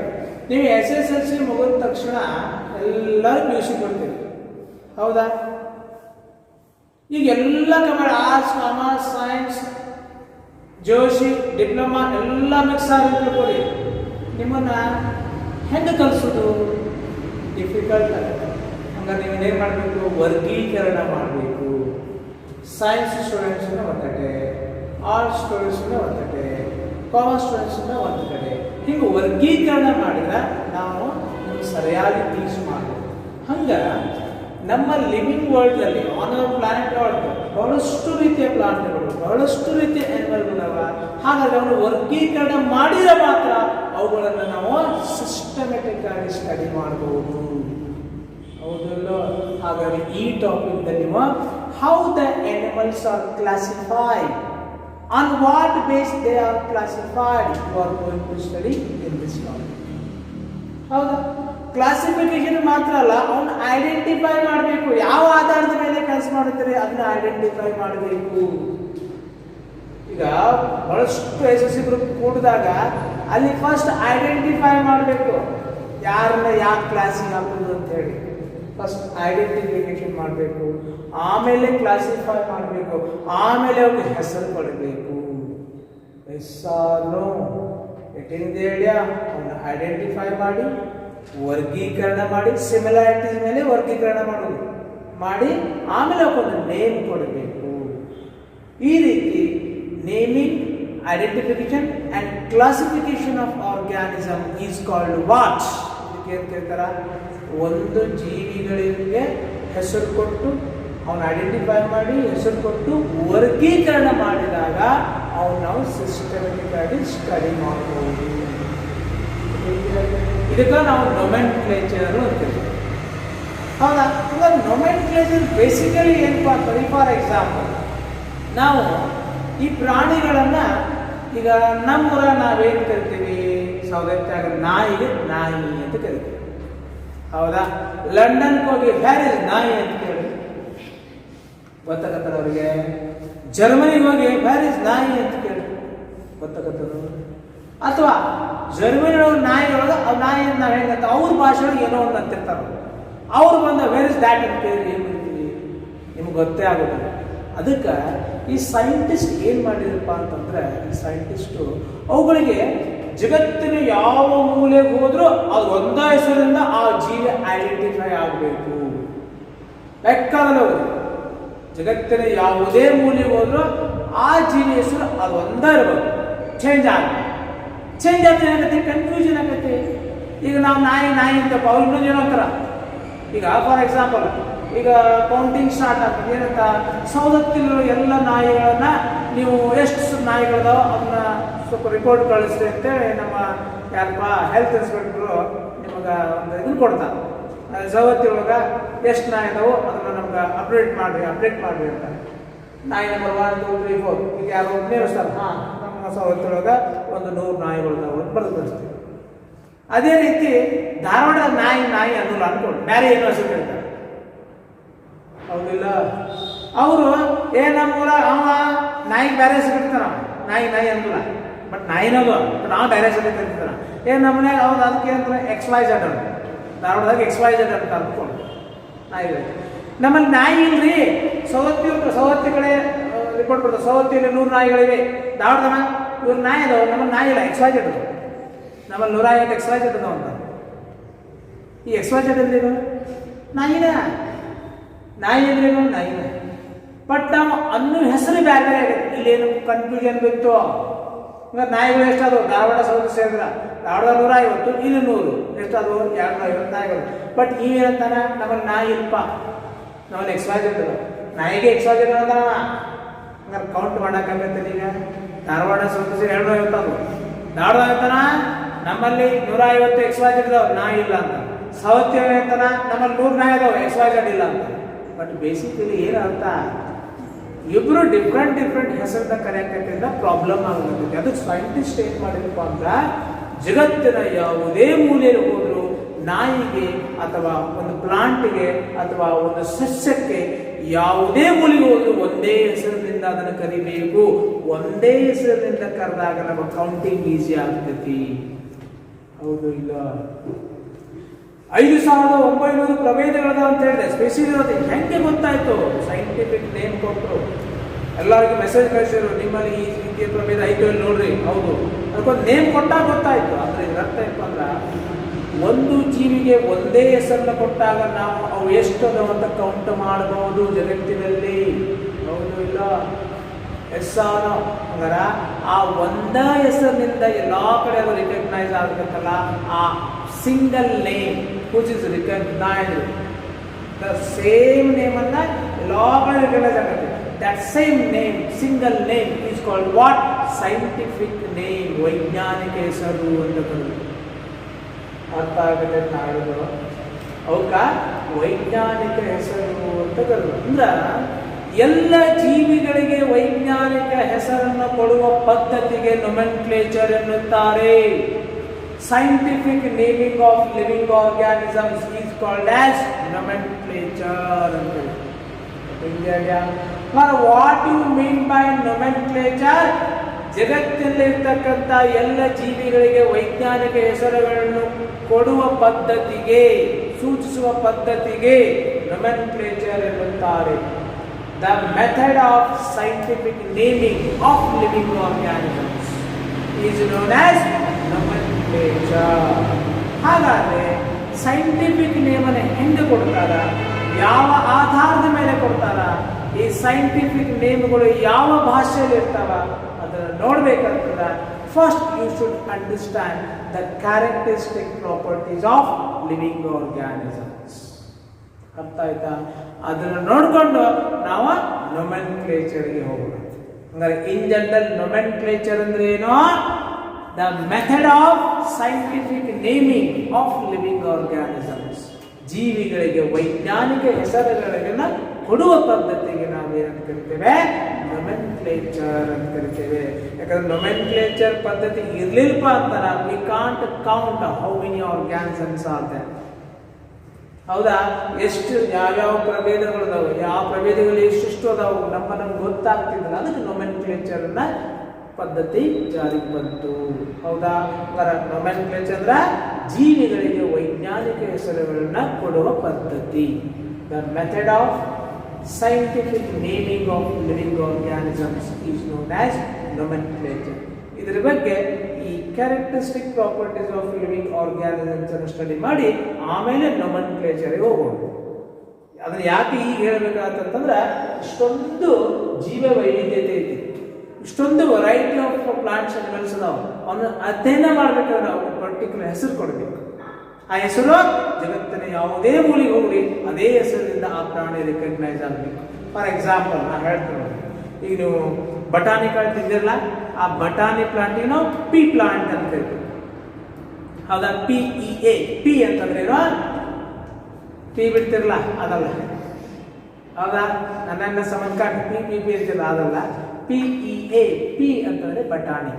ನೀವು SSLC ಮುಗಿದ ತಕ್ಷಣ ಎಲ್ಲರೂ PUC ಕೊಡ್ತೀವಿ, ಹೌದಾ? ಈಗ ಎಲ್ಲ ಕಮರ್ ಆರ್ಟ್ಸ್, ಕಾಮರ್ಸ್, ಸೈನ್ಸ್, ಜೋಶಿ, ಡಿಪ್ಲೊಮಾ ಎಲ್ಲ ಮಿಕ್ಸ್ ಆಗಿ ತಿಳ್ಕೊಳ್ಳಿ. ನಿಮ್ಮನ್ನ ಹೆಂಗೆ ಕಲಿಸೋದು? ಡಿಫಿಕಲ್ಟ್ ಆಗುತ್ತೆ. ಹಂಗಾರೆ ನೀವು ಏನು ಮಾಡಬೇಕು? ವರ್ಗೀಕರಣ ಮಾಡಬೇಕು. ಸೈನ್ಸ್ ಸ್ಟೂಡೆಂಟ್ಸ್ನ ಒಂದು ಕಡೆ, ಆರ್ಟ್ಸ್ ಸ್ಟೂಡೆಂಟ್ಸ್ನ ಒಂದು ಕಡೆ, ಕಾಮರ್ಸ್ ಸ್ಟೂಡೆಂಟ್ಸ್ನ ಒಂದು ಕಡೆ, ಹಿಂಗೆ ವರ್ಗೀಕರಣ ಮಾಡಿದ್ರೆ ನಾವು ನಿಮ್ಗೆ ಸರಿಯಾಗಿ ಟೀಚ್ ಮಾಡಬೇಕು. ಹಂಗೆ ನಮ್ಮ ಲಿವಿಂಗ್ ವರ್ಲ್ಡ್ನಲ್ಲಿ, ಆನ್ ಅವರ್ ಪ್ಲಾನೆಟ್ ವರ್ಲ್ಡ್, ಬಹಳಷ್ಟು ರೀತಿಯ ಪ್ಲಾಂಟ್ಗಳು, ಬಹಳಷ್ಟು ರೀತಿಯ ಆ್ಯನಿಮಲ್ಗಳವ. ಹಾಗಾಗಿ ಅವನು ವರ್ಗೀಕರಣ ಮಾಡಿದರೆ ಮಾತ್ರ ಅವುಗಳನ್ನು ನಾವು ಸಿಸ್ಟಮೆಟಿಕ್ ಆಗಿ ಸ್ಟಡಿ ಮಾಡಬಹುದು. ಹೌದಲ್ಲೋ? ಹಾಗಾಗಿ ಈ ಟಾಪಿಕ್ದಲ್ಲಿ how the animals are classified, on what base they are classified, you are going to study in this topic. ಹೌದಾ? ಕ್ಲಾಸಿಫಿಕೇಶನ್ ಮಾತ್ರ ಅಲ್ಲ, ಅವನು ಐಡೆಂಟಿಫೈ ಮಾಡಬೇಕು. ಯಾವ ಆಧಾರದ ಮೇಲೆ ಕೆಲಸ ಮಾಡುತ್ತಾರೆ ಅದನ್ನ ಐಡೆಂಟಿಫೈ ಮಾಡಬೇಕು. ಈಗ ಬಹಳಷ್ಟು SSC ಗ್ರೂಪ್ ಕೂಡಿದಾಗ ಅಲ್ಲಿ ಫಸ್ಟ್ ಐಡೆಂಟಿಫೈ ಮಾಡಬೇಕು, ಯಾರನ್ನ ಯಾವ ಕ್ಲಾಸಿಗೆ ಹಾಕೋದು ಅಂತ ಹೇಳಿ. ಫಸ್ಟ್ ಐಡೆಂಟಿಫಿಕೇಶನ್ ಮಾಡಬೇಕು, ಆಮೇಲೆ ಕ್ಲಾಸಿಫೈ ಮಾಡಬೇಕು, ಆಮೇಲೆ ಅವ್ರಿಗೆ ಹೆಸರು ಕೊಡಬೇಕು. ಹೆಸರು ಇಟ್ಟಿಂದೇಳಿಯ ಅವನ್ನ ಐಡೆಂಟಿಫೈ ಮಾಡಿ, ವರ್ಗೀಕರಣ ಮಾಡಿ, ಸಿಮಿಲಾರಿಟೀಸ್ ಮೇಲೆ ವರ್ಗೀಕರಣ ಮಾಡೋದು ಮಾಡಿ, ಆಮೇಲೆ ಅವಕ್ಕೊಂದು ನೇಮ್ ಕೊಡಬೇಕು. ಈ ರೀತಿ naming, identification and classification of organism is called what? ಇದಕ್ಕೆ ಏನು ಕೇಳ್ತಾರ? ಒಂದು ಜೀವಿಗಳಿಗೆ ಹೆಸರು ಕೊಟ್ಟು, ಅವನು ಐಡೆಂಟಿಫೈ ಮಾಡಿ, ಹೆಸರು ಕೊಟ್ಟು ವರ್ಗೀಕರಣ ಮಾಡಿದಾಗ ಅವನು ನಾವು ಸಿಸ್ಟಮೆಟಿಕ್ ಆಗಿ ಸ್ಟಡಿ ಮಾಡಬಹುದು. ಇದಕ್ಕೆ ನಾವು ನೊಮೆನ್ಕ್ಲೇಚರ್ ಅಂತೀವಿ. ಹೌದಾ? ಇವಾಗ ನೊಮೆನ್ಕ್ಲೇಚರ್ ಬೇಸಿಕಲಿ ಏನಪ್ಪ ಅಂತಂದ್ರೆ, ಫಾರ್ ಎಕ್ಸಾಂಪಲ್ ನಾವು ಈ ಪ್ರಾಣಿಗಳನ್ನು ಈಗ ನಮ್ಮೂರ ನಾವೇನು ಕರಿತೀವಿ? ಸೌದತ್ತಾಗ ನಾಯಿಗೆ ನಾಯಿ ಅಂತ ಕರಿತೀವಿ, ಹೌದಾ? ಲಂಡನ್ಗೆ ಹೋಗಿ ಪ್ಯಾರಿಸ್ ನಾಯಿ ಅಂತ ಕೇಳಿ ಗೊತ್ತಾಗತ್ತದ ಅವರಿಗೆ. ಜರ್ಮನಿಗೆ ಹೋಗಿ ಪ್ಯಾರಿಸ್ ನಾಯಿ ಅಂತ ಕೇಳಿ ಗೊತ್ತಾಗತ್ತದ. ಅಥವಾ ಜರ್ಮನಿ ನಾಯಿ ಒಳಗೆ ಆ ನಾಯಿ ನಾವು ಹೆಂಗಂತ ಅವ್ರ ಭಾಷೆ ಒಳಗೆ ಏನೋ ಒಂದು ಅಂತಿರ್ತಾರೆ. ಅವ್ರು ಬಂದ ವೇರ್ ಇಸ್ ದ್ಯಾಟ್ ಅಂತ ಕೇಳಿ ಏನು ಮಾಡ್ತೀವಿ? ನಿಮ್ಗೆ ಗೊತ್ತೇ ಆಗೋದಿಲ್ಲ. ಅದಕ್ಕೆ ಈ ಸೈಂಟಿಸ್ಟ್ ಏನು ಮಾಡಿರಪ್ಪ ಅಂತಂದ್ರೆ, ಈ ಸೈಂಟಿಸ್ಟು ಅವುಗಳಿಗೆ ಜಗತ್ತಿನ ಯಾವ ಮೂಲೆಗೆ ಹೋದ್ರೂ ಅದು ಒಂದೇ ಹೆಸರಿಂದ ಆ ಜೀವಿ ಐಡೆಂಟಿಫೈ ಆಗಬೇಕು. ಬೇಕಾಗಲ್ಲ ಹೋದ್ರೆ ಜಗತ್ತಿನ ಯಾವುದೇ ಮೂಲೆಗೆ ಹೋದ್ರೂ ಆ ಜೀವಿ ಹೆಸರು ಅದು ಒಂದೇ ಇರಬೇಕು, ಚೇಂಜ್ ಆಗುತ್ತೆ. ಚೇಂಜ್ ಆದ್ರೆ ಏನಾಗುತ್ತೆ, ಕನ್ಫ್ಯೂಷನ್ ಆಗುತ್ತೆ. ಈಗ ನಾವು ನಾಯಿ ಅಂತಪ್ಪ, ಅವ್ರು ಇನ್ನೊಂದು ಏನೋ ಅಂತಾರ. ಈಗ ಫಾರ್ ಎಕ್ಸಾಂಪಲ್, ಈಗ ಕೌಂಟಿಂಗ್ ಸ್ಟಾರ್ಟ್ ಆಗ್ತದೆ. ಏನಂತ, ಸೌದತ್ತಿರೋ ಎಲ್ಲ ನಾಯಿಗಳನ್ನ ನೀವು ಎಷ್ಟು ನಾಯಿಗಳದಾವ ಅದನ್ನ ಸ್ವಲ್ಪ ರಿಪೋರ್ಟ್ ಕಳಿಸ್ರಿ ಅಂತೇಳಿ ನಮ್ಮ ಯಾರಪ್ಪ ಹೆಲ್ತ್ ಇನ್ಸ್ಪೆಕ್ಟ್ರು ನಿಮಗೆ ಒಂದು ಇದನ್ನು ಕೊಡ್ತಾರೆ. ಸವದತ್ತಿ ಒಳಗೆ ಎಷ್ಟು ನಾಯಿ ಇದಾವೋ ಅದನ್ನು ನಮ್ಗೆ ಅಪ್ಡೇಟ್ ಮಾಡಿರಿ ಅಂತ. ನಾಯಿ ನಂಬರ್ 1 2 3 4 ಈಗ ಯಾರೋ ನೇಮಿಸ್ತಾರೆ, ಹಾಂ ನಮ್ಮ ಸವದತ್ತಿ ಒಳಗೆ ಒಂದು 100 ನಾಯಿಗಳಿದಾವೆ ಅಂತ ಬರೆದು ಕಳಿಸ್ತೀವಿ. ಅದೇ ರೀತಿ ಧಾರವಾಡದ ನಾಯಿ ಅನ್ನೋಲ್ಲ ಅನ್ಕೊಂಡು ಬೇರೆ ಏನೋ ಹೆಸರು ಹೇಳ್ತಾರೆ. ಹೌದಿಲ್ಲ, ಅವರು ನಮ್ಮೂರ ಅವ ನಾಯಿಗೆ ಬೇರೆ ಹೆಸರು ಇರ್ತಾರ, ನಾಯಿ ಅನ್ನೋಲ್ಲ, ಬಟ್ ನಾಯಿನದು ನಾವು ಬೇರೆ ಹೆಸರು ಕರಿತಾರ. ನಮ್ಮ ಮನ್ಯಾಗ ಅವ್ರು ಅದಕ್ಕೆ ಅಂತ XYZ ಅಂತ, ಧಾರವಾಡದಾಗ XYZ ಅಂತ ಅಂದ್ಕೊಂಡು ನಾಯಿಗಳು. ನಮ್ಮಲ್ಲಿ ನಾಯಿ ಇಲ್ರಿ, ಸವದತ್ತಿ ಕಡೆ ರಿಪೋರ್ಟ್ ಕೊಡ್ತಾರೆ, ಸವದತ್ತಿಯಲ್ಲಿ 100 ನಾಯಿಗಳಿವೆ. ಧಾರವಾಡದ ಇವ್ರ ನಾಯಿ ಅದಾವ, ನಮ್ಮಲ್ಲಿ ನಾಯಿ ಇಲ್ಲ, XYZ ಅದು. ನಮ್ಮಲ್ಲಿ 150 XYZ ಅದಾವ ಅಂತ. ಈ XYZ ಅಂದ್ರೇನು? ನಾಯಿ ಅಂದ್ರೇನು? ನಾಯಿನ. ಬಟ್ ನಾವು ಅನ್ನೋ ಹೆಸರು ಬೇರೆ ಬೇರೆ ಆಗಿದೆ. ಇಲ್ಲೇನು ಕನ್ಫ್ಯೂಷನ್ ಬಿತ್ತು. ಈಗ ನಾಯಿಗಳು ಎಷ್ಟಾದವು? ಧಾರವಾಡ ಸೌದತ್ತಿ ಸೇರಿದ್ರ ಧಾರವಾಡ 150, ಇಲ್ಲಿ 100, ಎಷ್ಟಾದವು? 250 ನಾಯಿಗಳು. ಬಟ್ ಏನಂತಾನ, ನಮ್ಮಲ್ಲಿ ನಾಯಿ ಇಲ್ಪ, ನಮ್ಮಲ್ಲಿ XYZ ಅದ. ನಾಯಿಗೆ XYZ ಅಂತಾನ. ಹಂಗಾರೆ ಕೌಂಟ್ ಮಾಡಕ್ಕಾಗತ್ತೆ. ಈಗ ಧಾರವಾಡ ಸೌದತ್ತಿ ಸೇರಿ 250 ಅದು. ಧಾರವಾಡ ಅಂತಾನ ನಮ್ಮಲ್ಲಿ 150 XYZ ಇದಾವ, ನಾಯಿ ಇಲ್ಲ ಅಂತ. ಸವದತ್ತಿ ಅಂತಾನ ನಮ್ಮಲ್ಲಿ 100 ನಾಯಿ ಅದಾವ, XYZ ಇಲ್ಲ ಅಂತ. ಬಟ್ ಬೇಸಿಕಲಿ ಏನಂತ, ಇಬ್ರು ಡಿಫ್ರೆಂಟ್ ಹೆಸರನ್ನ ಕರೆಯಕತ್ತಿಂದ ಪ್ರಾಬ್ಲಮ್ ಆಗುತ್ತೆ. ಅದಕ್ಕೆ ಸೈಂಟಿಸ್ಟ್ ಏನ್ ಮಾಡಿದಪ್ಪ ಅಂದ್ರೆ, ಜಗತ್ತಿನ ಯಾವುದೇ ಮೂಲೆಯಲ್ಲಿ ಹೋದ್ರು ನಾಯಿಗೆ ಅಥವಾ ಒಂದು ಪ್ಲಾಂಟ್ಗೆ ಅಥವಾ ಒಂದು ಸಸ್ಯಕ್ಕೆ ಯಾವುದೇ ಮೂಲೆಗೆ ಹೋದ್ರು ಒಂದೇ ಹೆಸರಿನಿಂದ ಅದನ್ನು ಕರಿಬೇಕು. ಒಂದೇ ಹೆಸರಿನಿಂದ ಕರೆದಾಗ ನಮ್ಮ ಕೌಂಟಿಂಗ್ ಈಸಿ ಆಗ್ತೈತಿ. ಹೌದು ಇಲ್ಲ? 5900 ಪ್ರಭೇದಗಳದ ಅಂತ ಹೇಳಿದೆ. ಸ್ಪೆಸಿಸ್ ಇರೋದು ಹೆಂಗೆ ಗೊತ್ತಾಯ್ತು? ಸೈಂಟಿಫಿಕ್ ನೇಮ್ ಕೊಟ್ಟರು, ಎಲ್ಲರಿಗೂ ಮೆಸೇಜ್ ಕಳಿಸಿದ್ರು, ನಿಮ್ಮಲ್ಲಿ ಈ ರೀತಿಯ ಪ್ರಭೇದ ಐದು ನೋಡ್ರಿ. ಹೌದು, ಅದಕ್ಕೊಂದು ನೇಮ್ ಕೊಟ್ಟಾಗ ಗೊತ್ತಾಯ್ತು. ಅಂದ್ರೆ ಇದರ ಅರ್ಥ ಏನಪ್ಪ ಅಂದ್ರೆ, ಒಂದು ಜೀವಿಗೆ ಒಂದೇ ಹೆಸರನ್ನ ಕೊಟ್ಟಾಗ ನಾವು ಅವು ಎಷ್ಟು ಅದಾವ ಅಂತ ಕೌಂಟ್ ಮಾಡಬಹುದು ಜಗತ್ತಿನಲ್ಲಿ. ಹೌದು ಇಲ್ಲ? ಹಂಗಾರ ಆ ಒಂದೇ ಹೆಸರಿನಿಂದ ಎಲ್ಲಾ ಕಡೆ ಅದು ರಿಕಗ್ನೈಸ್ ಆಗಬೇಕಲ್ಲ. ಆ single name which is recognized, the same name ಅನ್ನ ಎಲ್ಲಾ ಕಡೆ ರಿಕಗ್ನೈಸ್ ಆಗುತ್ತೆ. that same name, single name is called what? Scientific name, ವೈಜ್ಞಾನಿಕ ಹೆಸರು ಅಂತ ಕರೆಯುತ್ತಾರೆ. ಅರ್ಥ ಆಗುತ್ತೆ ನಾಡಿದ್ದು ಅವಕ್ಕ ವೈಜ್ಞಾನಿಕ ಹೆಸರು ಅಂತ ಕರೆದು. ಅಂದ್ರ ಎಲ್ಲ ಜೀವಿಗಳಿಗೆ ವೈಜ್ಞಾನಿಕ ಹೆಸರನ್ನು ಕೊಡುವ ಪದ್ಧತಿಗೆ ನೊಮೆನ್ಕ್ಲೇಚರ್ ಎನ್ನುತ್ತಾರೆ. Scientific naming of living organisms is called as nomenclature. Now, what do you mean by nomenclature? ಜಗತ್ತಿನಲ್ಲಿರ್ತಕ್ಕಂಥ ಎಲ್ಲ ಜೀವಿಗಳಿಗೆ ವೈಜ್ಞಾನಿಕ ಹೆಸರುಗಳನ್ನು ಕೊಡುವ ಪದ್ಧತಿಗೆ, ಸೂಚಿಸುವ ಪದ್ಧತಿಗೆ nomenclature ಎನ್ನುತ್ತಾರೆ. The method of scientific naming of living organisms is known as nomenclature. ಹಾಗಾದ್ರೆ ಸೈಂಟಿಫಿಕ್ ನೇಮನ್ನು ಹೆಂಗೆ ಕೊಡ್ತಾರ, ಯಾವ ಆಧಾರದ ಮೇಲೆ ಕೊಡ್ತಾರ, ಈ ಸೈಂಟಿಫಿಕ್ ನೇಮ್ಗಳು ಯಾವ ಭಾಷೆಯಲ್ಲಿ ಇರ್ತಾವ ಅದನ್ನು ನೋಡ್ಬೇಕಂತಂದ್ರೆ, first you should understand the characteristic properties of living organisms. ಅರ್ಥ ಆಯ್ತಾ? ಅದನ್ನು ನೋಡಿಕೊಂಡು ನಾವು ನೊಮೆನ್ಕ್ಲೇಚರ್ಗೆ ಹೋಗೋಣ. ಅಂದ್ರೆ ಇನ್ ಜನರಲ್ ನೊಮೆನ್ಕ್ಲೇಚರ್ ಅಂದ್ರೆ ಏನು? The method of scientific naming of living organisms. ಜೀವಿಗಳಿಗೆ ವೈಜ್ಞಾನಿಕ ಹೆಸರುಗಳನ್ನು ಕೊಡುವ ಪದ್ಧತಿಗೆ ನಾವು ಏನಂತ ಕರಿತೇವೆ? ನೊಮೆನ್ಕ್ಲೇಚರ್ ಅಂತ ಕರಿತೇವೆ. ಯಾಕಂದ್ರೆ ನೊಮೆನ್ಕ್ಲೇಚರ್ ಪದ್ಧತಿ ಇರ್ಲಿಲ್ಪ ಅಂತಾರ, we can't count how many organisms are there. ಹೌದಾ? ಎಷ್ಟು ಯಾವ್ಯಾವ ಪ್ರಭೇದಗಳು ಅದಾವ, ಯಾವ ಪ್ರಭೇದಗಳು ಎಷ್ಟೆಷ್ಟು ಅದಾವು ನಮ್ಗೆ ಗೊತ್ತಾಗ್ತಿದ್ದಲ್ಲ. ಅದಕ್ಕೆ ನೊಮೆನ್ಕ್ಲೇಚರ್ ಅನ್ನ ಪದ್ಧತಿ ಜಾರಿಗೆ ಬಂತು. ಹೌದಾ? ನೊಮೆನ್ಕ್ಲೇಚರ್ ಅಂದ್ರೆ ಜೀವಿಗಳಿಗೆ ವೈಜ್ಞಾನಿಕ ಹೆಸರುಗಳನ್ನ ಕೊಡುವ ಪದ್ಧತಿ. The method of scientific naming of living organisms is known as nomenclature. ಇದರ ಬಗ್ಗೆ ಈ characteristic properties of living organisms ಅನ್ನು ಸ್ಟಡಿ ಮಾಡಿ ಆಮೇಲೆ nomenclature ಹೋಗೋಣ. ಅದನ್ನ ಯಾಕೆ ಈಗ ಹೇಳಬೇಕಾಗ್ತಂತಂದ್ರೆ ಇಷ್ಟೊಂದು ಜೀವ ವೈವಿಧ್ಯತೆ ಐತಿ, ಇಷ್ಟೊಂದು ವೆರೈಟಿ ಆಫ್ ಪ್ಲಾಂಟ್ಸ್ ಅನಿಮಲ್ಸ್ ಅದಾವ. ಅವನ್ನ ಅಧ್ಯಯನ ಮಾಡ್ಬೇಕಾದ್ರೆ ನಾವು ಪರ್ಟಿಕ್ಯುಲರ್ ಹೆಸರು ಕೊಡಬೇಕು. ಆ ಹೆಸರು ಜಗತ್ತಿನ ಯಾವುದೇ ಮೂಲೆಗೆ ಹೋಗ್ಲಿ ಅದೇ ಹೆಸರಿನಿಂದ ಆ ಪ್ರಾಣಿ ರಿಕಗ್ನೈಸ್ ಆಗಬೇಕು. ಫಾರ್ ಎಕ್ಸಾಂಪಲ್ ನಾನು ಹೇಳ್ತೀನಿ, ಈಗ ನೀವು ಬಟಾಣಿ ಕಾಳು ತಿಂದಿರಲ್ಲ, ಆ ಬಟಾಣಿ ಪ್ಲಾಂಟಿಗೆ ನಾವು ಪಿ ಪ್ಲಾಂಟ್ ಅಂತ ಕರಿತೀವಿ. ಹೌದಾ? PEA, ಪಿ ಅಂತಂದ್ರೆ ಏನು? ಪಿ ಬಿಡ್ತಿರಲ್ಲ ಅದಲ್ಲ. ಹೌದಾ? ನನ್ನ ಸಂಬಂಧ ಪಿ ಅಂತಿರಲ್ಲ ಅದಲ್ಲ. PEA, ಪಿ ಅಂತಂದ್ರೆ ಬಟಾಣಿ.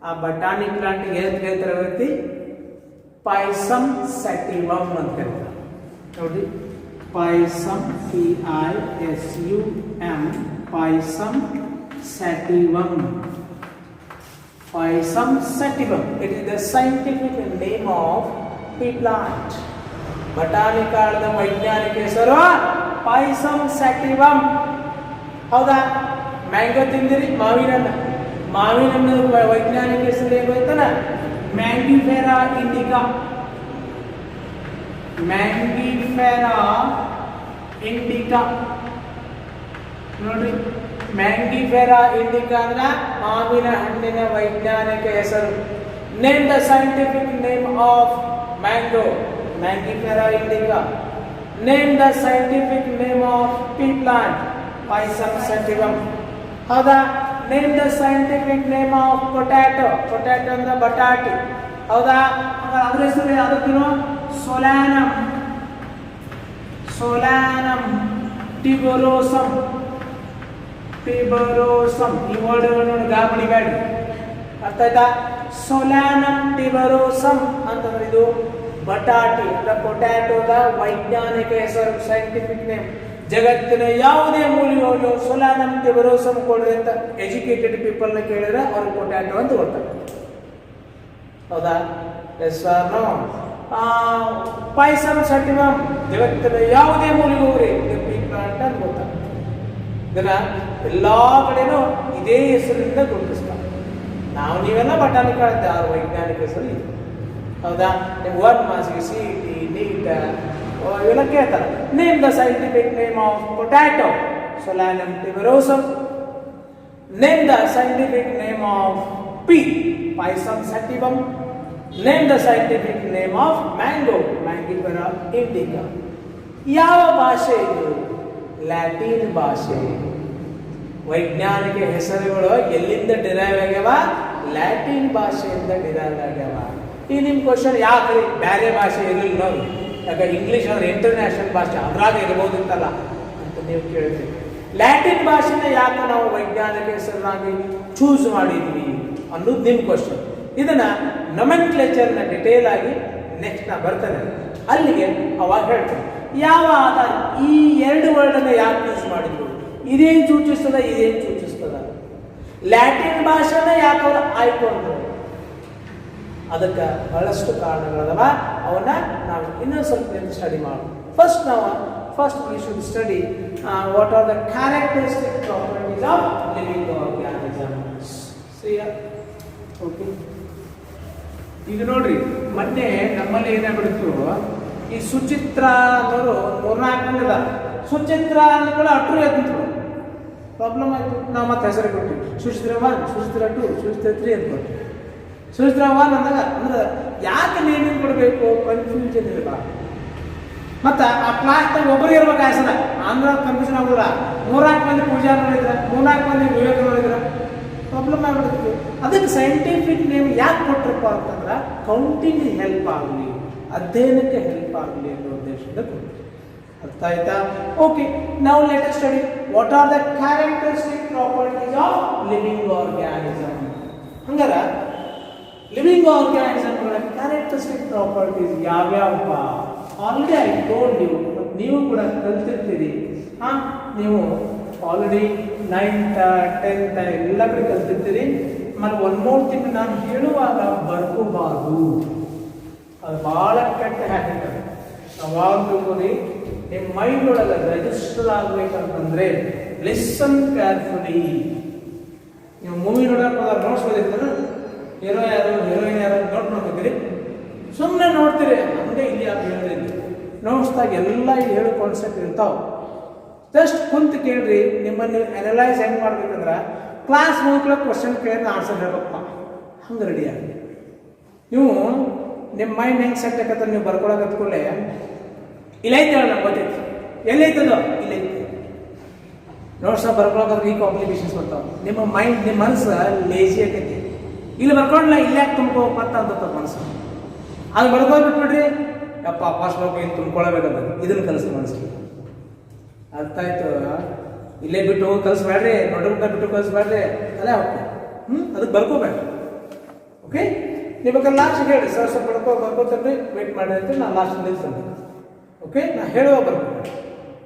ಆ ಬಟಾಣಿ ಪ್ಲಾಂಟಿಗೆ ಏನು ಹೇಳ್ತಾರೆ ವ್ಯಕ್ತಿ? ಪೈಸಮ್ ಸ್ಯಾಟಿವಮ್ ಅಂತ ಕರೀತಾರೆ. ನೋಡಿ, ಪೈಸಮ್ PISUM, ಪೈಸಮ್ ಸ್ಯಾಟಿವಮ್. Payasum sativum. It is the scientific name of pea plant. ಬಟಾಣಿ ಕಾಳದ ವೈಜ್ಞಾನಿಕ ಹೆಸರು ಪೈಸಮ್ ಸ್ಯಾಟಿವಮ್. ಹೌದಾ? ಮ್ಯಾಂಗೋ ತಿಂದಿರಿ? ಮಾವಿನ ಹಣ್ಣು ವೈಜ್ಞಾನಿಕ ಹೆಸರು ಏನು ಗೊತ್ತಲ್ಲ? ಮ್ಯಾಂಗಿಫೆರಾ ಇಂಡಿಕಾ. ಮ್ಯಾಂಗಿಫೆರಾ ಇಂಡಿಕಾ ನೋಡ್ರಿ, ಮ್ಯಾಂಗಿಫೆರಾ ಇಂಡಿಕಾ ಅಂದ್ರೆ ಮಾವಿನ ಹಣ್ಣಿನ ವೈಜ್ಞಾನಿಕ ಹೆಸರು. Name the scientific name of mango, Mangifera indica. Name the scientific name of pea plant, Pisum sativum. ಹೌದಾ? Name the scientific name of potato, potato ಅಂದ್ರೆ ಬಟಾಟಿ. ಹೌದಾ? ಅದ್ರ ಹೆಸರು ಯಾವುದಕ್ಕೂ? ಸೊಲಾನಮ್, ಸೊಲಾನಮ್ ಟಿಬರೋಸಮ್, ಟಿಬರೋಸಮ್. ಈ ವರ್ಡ್ಗಳನ್ನು ಗಾಬಡಿ ಬೇಡ, ಅರ್ಥ ಆಯ್ತಾ? ಸೊಲಾನಮ್ ಟಿಬರೋಸಮ್ ಅಂತಂದ್ರೆ ಇದು ಬಟಾಟಿ ಅಂದ್ರೆ ಪೊಟ್ಯಾಟೋದ ವೈಜ್ಞಾನಿಕ ಹೆಸರು, ಸೈಂಟಿಫಿಕ್ ನೇಮ್. ಜಗತ್ತಿನ ಯಾವುದೇ ಮೂಲೆಯವರು ಸೊಲಾನಮ್ ಟಿಬರೋಸಮ್ ಕೊಡ್ರಿ ಅಂತ ಎಜುಕೇಟೆಡ್ ಪೀಪಲ್ ನ ಕೇಳಿದ್ರೆ ಅವ್ರಿಗೆ ಪೊಟ್ಯಾಟೋ ಅಂತ ಗೊತ್ತಾಗುತ್ತೆ. ಹೌದಾ? Yes or no? Pisum sativum ಜಗತ್ತಿನ ಯಾವುದೇ ಮೂಲೆಗೆ ಹೋಗ್ರಿ ಪೀ ಪ್ಲಾಂಟ್ ಅಂತ ಗೊತ್ತಾಗುತ್ತೆ. ಇದನ್ನ ಎಲ್ಲಾ ಕಡೆನೂ ಇದೇ ಹೆಸರಿನಿಂದ ಗುರುತಿಸ್ತಾರೆ. ನಾವು ನೀವೆಲ್ಲ ಬಟಾಣಿ ಕಾಳುತ್ತೆ, ಆ ವೈಜ್ಞಾನಿಕ ಹೆಸರು ಇದು. ಹೌದಾ? ನೀವು 1 ಮಾರ್ಕ್ಸ್ಗೆ CET, NEET ಇವೆಲ್ಲ ಕೇಳ್ತಾರೆ. Name the scientific name of potato, Solanum tuberosum. Name the scientific name of pea, Pisum sativum. Name the scientific name of mango, Mangifera indica. ಯಾವ ಭಾಷೆ ಇದು? ಲ್ಯಾಟಿನ್ ಭಾಷೆ. ವೈಜ್ಞಾನಿಕ ಹೆಸರುಗಳು ಎಲ್ಲಿಂದ ಡಿರೈವ್ ಆಗ್ಯಾವ? ಲ್ಯಾಟಿನ್ ಭಾಷೆಯಿಂದ ಡಿರೈವ್ ಆಗ್ಯಾವ. ಈ ನಿಮ್ಮ ಕ್ವಶನ್ ಯಾಕ್ರಿ ಬೇರೆ ಭಾಷೆ ಇರಲಿಲ್ಲ ನೋಡಿ, ಯಾಕೆ ಇಂಗ್ಲಿಷ್ ಅಂದ್ರೆ ಇಂಟರ್ನ್ಯಾಷನಲ್ ಭಾಷೆ ಅದ್ರಾಗ ಇರ್ಬೋದಿತ್ತಲ್ಲ ಅಂತ ನೀವು ಕೇಳ್ತೀವಿ. ಲ್ಯಾಟಿನ್ ಭಾಷೆನ ಯಾಕೆ ನಾವು ವೈಜ್ಞಾನಿಕ ಹೆಸರನ್ನಾಗಿ ಚೂಸ್ ಮಾಡಿದ್ವಿ ಅನ್ನೋದು ನಿಮ್ಮ ಕ್ವಶನ್. ಇದನ್ನ ನೊಮೆನ್ಕ್ಲೇಚರ್ನ ಡಿಟೇಲ್ ಆಗಿ ನೆಕ್ಸ್ಟ್ ನಾ ಬರ್ತೇನೆ, ಅಲ್ಲಿಗೆ ಅವಾಗ ಹೇಳ್ತೇನೆ ಯಾವ ಆಧಾರ ಈ ಎರಡು ವರ್ಡನ್ನು ಯಾಕೆ ಯೂಸ್ ಮಾಡಿದ್ರು, ಇದೇನು ಸೂಚಿಸ್ತದ, ಇದೇನು ಸೂಚಿಸ್ತದ, ಲ್ಯಾಟಿನ್ ಭಾಷೆನ ಯಾಕೆ ಅವರು ಆಯ್ಕೊಂಡ್ರು, ಅದಕ್ಕೆ ಬಹಳಷ್ಟು ಕಾರಣಗಳದವ. ಅವನ್ನ ನಾವು ಇನ್ನೊಂದು ಸ್ವಲ್ಪ ಸ್ಟಡಿ ಮಾಡೋಣ. First we should study what are the characteristic properties of living organisms. Okay, ಈಗ ನೋಡ್ರಿ, ಮೊನ್ನೆ ನಮ್ಮಲ್ಲಿ ಏನಾಗ್ಬಿಡ್ತು, ಈ ಸುಚಿತ್ರ ಅನ್ನೋರು 4-4 ಮಂದಿ ಅದ. ಸುಚಿತ್ರ ಅಂದ ಕೂಡ ಅಟ್ರು ಎದ್ದಿದ್ರು, ಪ್ರಾಬ್ಲಮ್ ಆಯ್ತು. ನಾವು ಮತ್ತೆ ಹೆಸರು ಕೊಟ್ಟಿವಿ, ಸುಚಿತ್ರ 1, ಸುಚಿತ್ರ 2, ಸುಚಿತ್ರ 3 ಅಂತ ಕೊಟ್ಟು. ಸುಚಿತ್ರ 1 ಅಂದಾಗ ಅಂದ್ರೆ ಯಾಕೆ ನೇಮಿಂಗ್ ಕೊಡಬೇಕು, ಕನ್ಫ್ಯೂಷನ್ ಇರಬಾರ್ದು. ಮತ್ತು ಆ ಕ್ಲಾಸ್ನಾಗ ಒಬ್ಬರಿಗೆ ಇರ್ಬೇಕು ಹೆಸರ, ಅಂದ್ರೆ ಕನ್ಫ್ಯೂಷನ್ ಆಗೋದಿಲ್ಲ. 3-4 ಮಂದಿ ಪೂಜಾರು ನೋಡಿದ್ರೆ, 3-4 ಮಂದಿ ವಿವೇಕ ನೋಡಿದ್ರೆ ಪ್ರಾಬ್ಲಮ್ ಆಗ್ಬಿಡ್ತೀವಿ. ಅದಕ್ಕೆ ಸೈಂಟಿಫಿಕ್ ನೇಮ್ ಯಾಕೆ ಕೊಟ್ಟರಪ್ಪ ಅಂತಂದ್ರೆ ಕೌಂಟಿಂಗ್ ಹೆಲ್ಪ್ ಆಗಲಿ, ಅಧ್ಯಯನಕ್ಕೆ ಹೆಲ್ಪ್ ಆಗಲಿ ಅನ್ನೋ ಉದ್ದೇಶದಿಂದ ಕೊಡ್ತೀವಿ. ಅರ್ಥ ಆಯ್ತಾ? ಓಕೆ, ನಾವು let us study what are the characteristic properties of living organism. ಹಂಗಾರ ಲಿವಿಂಗ್ ಆರ್ಗ್ಯಾನಿಸಮ್ಗಳ ಕ್ಯಾರೆಕ್ಟರಿಸ್ಟಿಕ್ ಪ್ರಾಪರ್ಟೀಸ್ ಯಾವ್ಯಾವಪ್ಪ? ಆಲ್ರೆಡಿ ಐ ಟೋಲ್ಡ್ ಯು, ನೀವು ಕೂಡ ಕಲ್ತಿರ್ತೀರಿ. ನೀವು ಆಲ್ರೆಡಿ 9th 10th ಎಲ್ಲ ಕಡೆ ಕಲ್ತಿರ್ತೀರಿ. ಆಮೇಲೆ ಒಂದು ಮೋರ್ ಥಿಂಗ್, ನಾನು ಹೇಳುವಾಗ ಬರ್ಕೋಬಾರ್ದು, ಅದು ಭಾಳ ಕೆಟ್ಟ ಹ್ಯಾಬಿಟ್. ಯಾವಾಗ ತಿಳ್ಕೊರಿ, ನಿಮ್ಮ ಮೈಂಡ್ ಒಳಗೆ ರಿಜಿಸ್ಟರ್ ಆಗ್ಬೇಕಂತಂದ್ರೆ ಲಿಸನ್ ಕೇರ್ಫುಲಿ. ನೀವು ಮೂವಿ ನೋಡಕ್ ಹೋದಾಗ ನೋಟ್ಸ್ ಓದಿರ್ತಾರ, ಹೀರೋ ಯಾರು ಹೀರೋಯಿನ್ ಯಾರು ನೋಟ್ ಮಾಡ್ಕೋತೀರಿ, ಸುಮ್ಮನೆ ನೋಡ್ತೀರಿ, ಹಂಗೆ ಇಲ್ಲಿ ಯಾಕೆ ಹೇಳಿದ್ರಿ ನೋಟ್ಸ್ದಾಗ ಎಲ್ಲ ಹೇಳೋ ಕಾನ್ಸೆಪ್ಟ್ ಇರ್ತಾವ. ಜಸ್ಟ್ ಕುಂತು ಕೇಳ್ರಿ. ನಿಮ್ಮನ್ನು ಅನಲೈಸ್ ಹೆಂಗೆ ಮಾಡ್ಬೇಕಂದ್ರೆ ಕ್ಲಾಸ್ ಮುಗಿದ ಕ್ವಶನ್ ಕೇಳಿದ್ರೆ ಆನ್ಸರ್ ಹೇಳ್ಬೇಕಪ್ಪ, ಹಂಗೆ ರೆಡಿ ಆಗಿ ನೀವು ನಿಮ್ಮ ಮೈಂಡ್ ಹೆಂಗೆ ಸೆಟ್ ಆಗತ್ತೆ. ನೀವು ಬರ್ಕೊಳಕ್ಕೆ ಕೂಡಲೇ ಇಲ್ಲೈತೆ ಹೇಳ ನಂಗೆ ಗೊತ್ತೈತಿ, ಎಲ್ಲೈತದೋ ಇಲ್ಲೈತೆ ನೋಟ್ಸ್ ಬರ್ಕೊಳಕ್ಕಾದ್ರೆ ಈ ಕಾಂಪ್ಲಿಕೇಶನ್ಸ್ ಬರ್ತಾವೆ. ನಿಮ್ಮ ಮೈಂಡ್ ನಿಮ್ಮ ಮನಸ್ಸು ಲೇಜಿ ಆಗೈತಿ. ಇಲ್ಲಿ ಬರ್ಕೊಂಡ್ಲ ಇಲ್ಲಾಕೆ ತುಂಬ್ಕೋಬೇಕಂತ ಅಂತ ಮನಸ್ಸು ಅದು ಬರ್ಕೊಬಿಟ್ಬಿಡ್ರಿ. ಯಪ್ಪ ಫಾಸ್ಟ್ ಹೋಗಿ ಏನು ತುಂಬ್ಕೊಳ್ಬೇಕಂತ ಇದನ್ನು ಕಲಿಸಿ ಮನಸ್ಸಿಗೆ. ಅರ್ಥ ಆಯ್ತು? ಇಲ್ಲೇ ಬಿಟ್ಟು ಹೋಗಿ ಕಲಿಸ್ಬೇಡ್ರಿ, ನೋಡ್ಬಿಟ್ಟ ಬಿಟ್ಟು ಕಲಿಸ್ಬೇಡ್ರಿ, ಅದೇ ಹೋಗ್ತದೆ. ಅದಕ್ಕೆ ಬರ್ಕೋಬೇಡ. ಓಕೆ, ನೀವು ಬೇಕಾದ್ರೆ ಲಾಸ್ಟ್ ಹೇಳಿ ಸರ್ ಸ್ವಲ್ಪ ಬರ್ಕೋತನ್ರಿ, ವೇಟ್ ಮಾಡಿ ಅಂತ ನಾನು ಲಾಸ್ಟ್ ನಿಲ್ತಂತೆ. ಓಕೆ, ನಾ ಹೇಳುವ ಬರ್ಕೋಬೇಡ.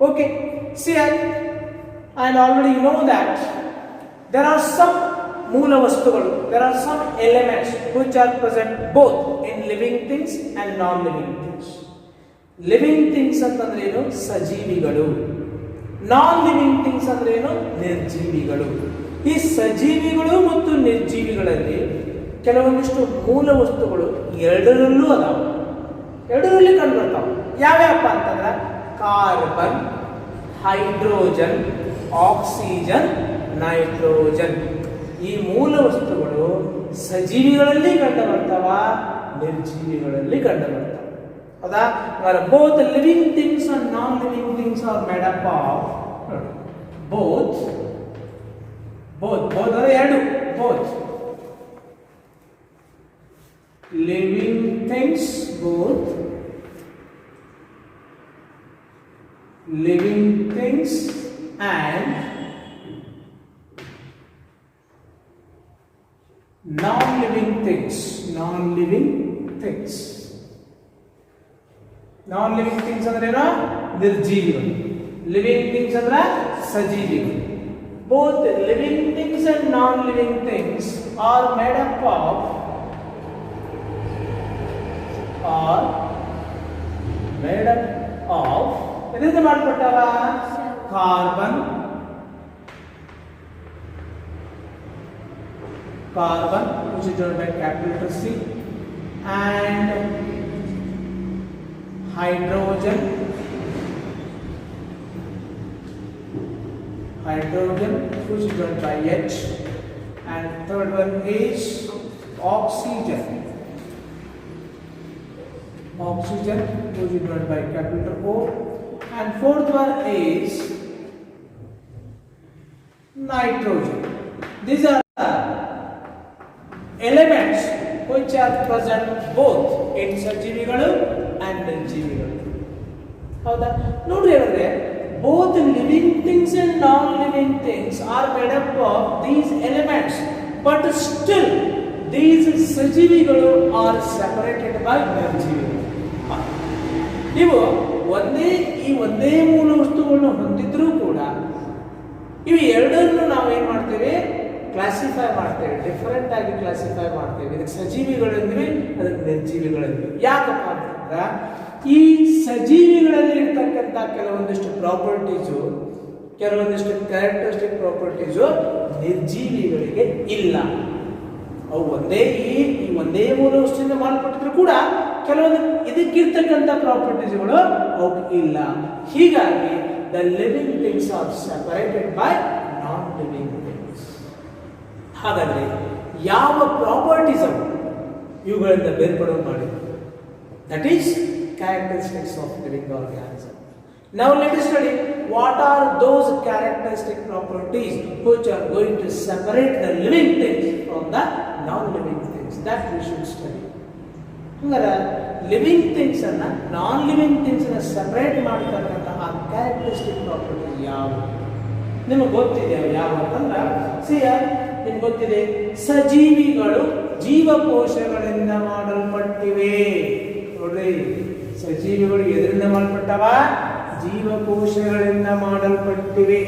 Okay, see and already you know that there are some ಮೂಲ ವಸ್ತುಗಳು, there are some elements which are present both in living things and non-living things. living things ಅಂತಂದ್ರೆ ಏನು? ಸಜೀವಿಗಳು. non-living things ಅಂದ್ರೆ ಏನು? ನಿರ್ಜೀವಿಗಳು. ಈ ಸಜೀವಿಗಳು ಮತ್ತು ನಿರ್ಜೀವಿಗಳಲ್ಲಿ ಕೆಲವೊಂದಿಷ್ಟು ಮೂಲ ವಸ್ತುಗಳು ಎರಡರಲ್ಲೂ ಅದಾವ, ಎರಡರಲ್ಲಿ ಕಂಡು ಬರ್ತಾವ. ಯಾವ್ಯಾವಪ್ಪ ಅಂತಂದ್ರೆ ಕಾರ್ಬನ್, ಹೈಡ್ರೋಜನ್, ಆಕ್ಸಿಜನ್, ನೈಟ್ರೋಜನ್. ಈ ಮೂಲ ವಸ್ತುಗಳು ಸಜೀವಿಗಳಲ್ಲಿ ಕಂಡು ಬರ್ತಾವ, ನಿರ್ಜೀವಿಗಳಲ್ಲಿ ಕಂಡು ಬರ್ತಾವ. ಹೌದಾ? Both living things and non living things are made up of both ಅಂದ್ರೆ ಎರಡು, both living things, both living things and non-living things. non-living things ಅಂದ್ರೆ ಏನು? ನಿರ್ಜೀವಿಗಳು. ಲಿವಿಂಗ್ ಥಿಂಗ್ಸ್ ಅಂದ್ರೆ ಸಜೀವಿಗಳು. both living things and non-living things are made up of ಇದರಿಂದ ಮಾಡ್ಕೊಟ್ಟವ carbon, which is denoted by capital letter C, and hydrogen, which is denoted by H, and third one is oxygen, which is denoted by capital letter O, and fourth one is nitrogen. These are the elements which are present both in ಸಜೀವಿಗಳು and ನಿರ್ಜೀವಿಗಳು. ಹೌದಾ? ನೋಡ್ರಿ ಹೇಳಿದ್ರೆ both living things and non-living things are made up of these elements, but still these ಸಜೀವಿಗಳು are separated by ನಿರ್ಜೀವಿಗಳು. ನೀವು ಒಂದೇ ಮೂಲ ವಸ್ತುಗಳನ್ನು ಹೊಂದಿದ್ರೂ ಕೂಡ ಇವು ಎರಡನ್ನು ನಾವೇನ್ ಮಾಡ್ತೇವೆ? ಕ್ಲಾಸಿಫೈ ಮಾಡ್ತೇವೆ, ಡಿಫರೆಂಟ್ ಆಗಿ ಕ್ಲಾಸಿಫೈ ಮಾಡ್ತೇವೆ. ಇದಕ್ಕೆ ಸಜೀವಿಗಳಿಂದ್ವಿ, ಅದಕ್ಕೆ ನಿರ್ಜೀವಿಗಳಿಂದ್ವಿ. ಯಾಕಪ್ಪ ಅಂತಂದ್ರೆ ಈ ಸಜೀವಿಗಳಲ್ಲಿ ಇರ್ತಕ್ಕಂಥ ಕೆಲವೊಂದಿಷ್ಟು ಪ್ರಾಪರ್ಟೀಸು, ಕೆಲವೊಂದಿಷ್ಟು ಕ್ಯಾರೆಕ್ಟರಿಸ್ಟಿಕ್ ಪ್ರಾಪರ್ಟೀಸು ನಿರ್ಜೀವಿಗಳಿಗೆ ಇಲ್ಲ. ಅವು ಒಂದೇ ಮೂಲ ವಸ್ತುವಿಂದ ಮಾಡಲ್ಪಟ್ಟಿದ್ರು ಕೂಡ ಕೆಲವೊಂದು ಇದಕ್ಕಿರ್ತಕ್ಕಂಥ ಪ್ರಾಪರ್ಟೀಸ್ಗಳು ಅವಕ್ಕೆ ಇಲ್ಲ. ಹೀಗಾಗಿ the living things are separated by non living things. ಹಾಗಾದ್ರೆ ಯಾವ ಪ್ರಾಪರ್ಟೀಸ್ ಅವು ಇವುಗಳಿಂದ ಬೇರ್ಪಡುವ ಮಾಡಿ? That is characteristics of living organism. Now let us study what are those characteristic properties which are going to separate the living things from the non-living things. That we should study. ಹಂಗಾರೆ ಲಿವಿಂಗ್ ಥಿಂಗ್ಸ್ ಅನ್ನ ನಾನ್ ಲಿವಿಂಗ್ ಥಿಂಗ್ಸ್ ಅನ್ನ ಸೆಪರೇಟ್ ಮಾಡತಕ್ಕಂತಹ ಕ್ಯಾರೆಕ್ಟರಿಸ್ಟಿಕ್ ಪ್ರಾಪರ್ಟಿ ಯಾವುದು ನಿಮಗೆ ಗೊತ್ತಿದೆ? ಯಾವ ಅಂತಂದ್ರೆ ನಿಮ್ಗೆ ಗೊತ್ತಿದೆ, ಸಜೀವಿಗಳು ಜೀವಕೋಶಗಳಿಂದ ಮಾಡಲ್ಪಟ್ಟಿವೆ. ನೋಡ್ರಿ, ಸಜೀವಿಗಳು ಎದರಿಂದ ಮಾಡಲ್ಪಟ್ಟವ? ಜೀವಕೋಶಗಳಿಂದ ಮಾಡಲ್ಪಟ್ಟಿವೆ.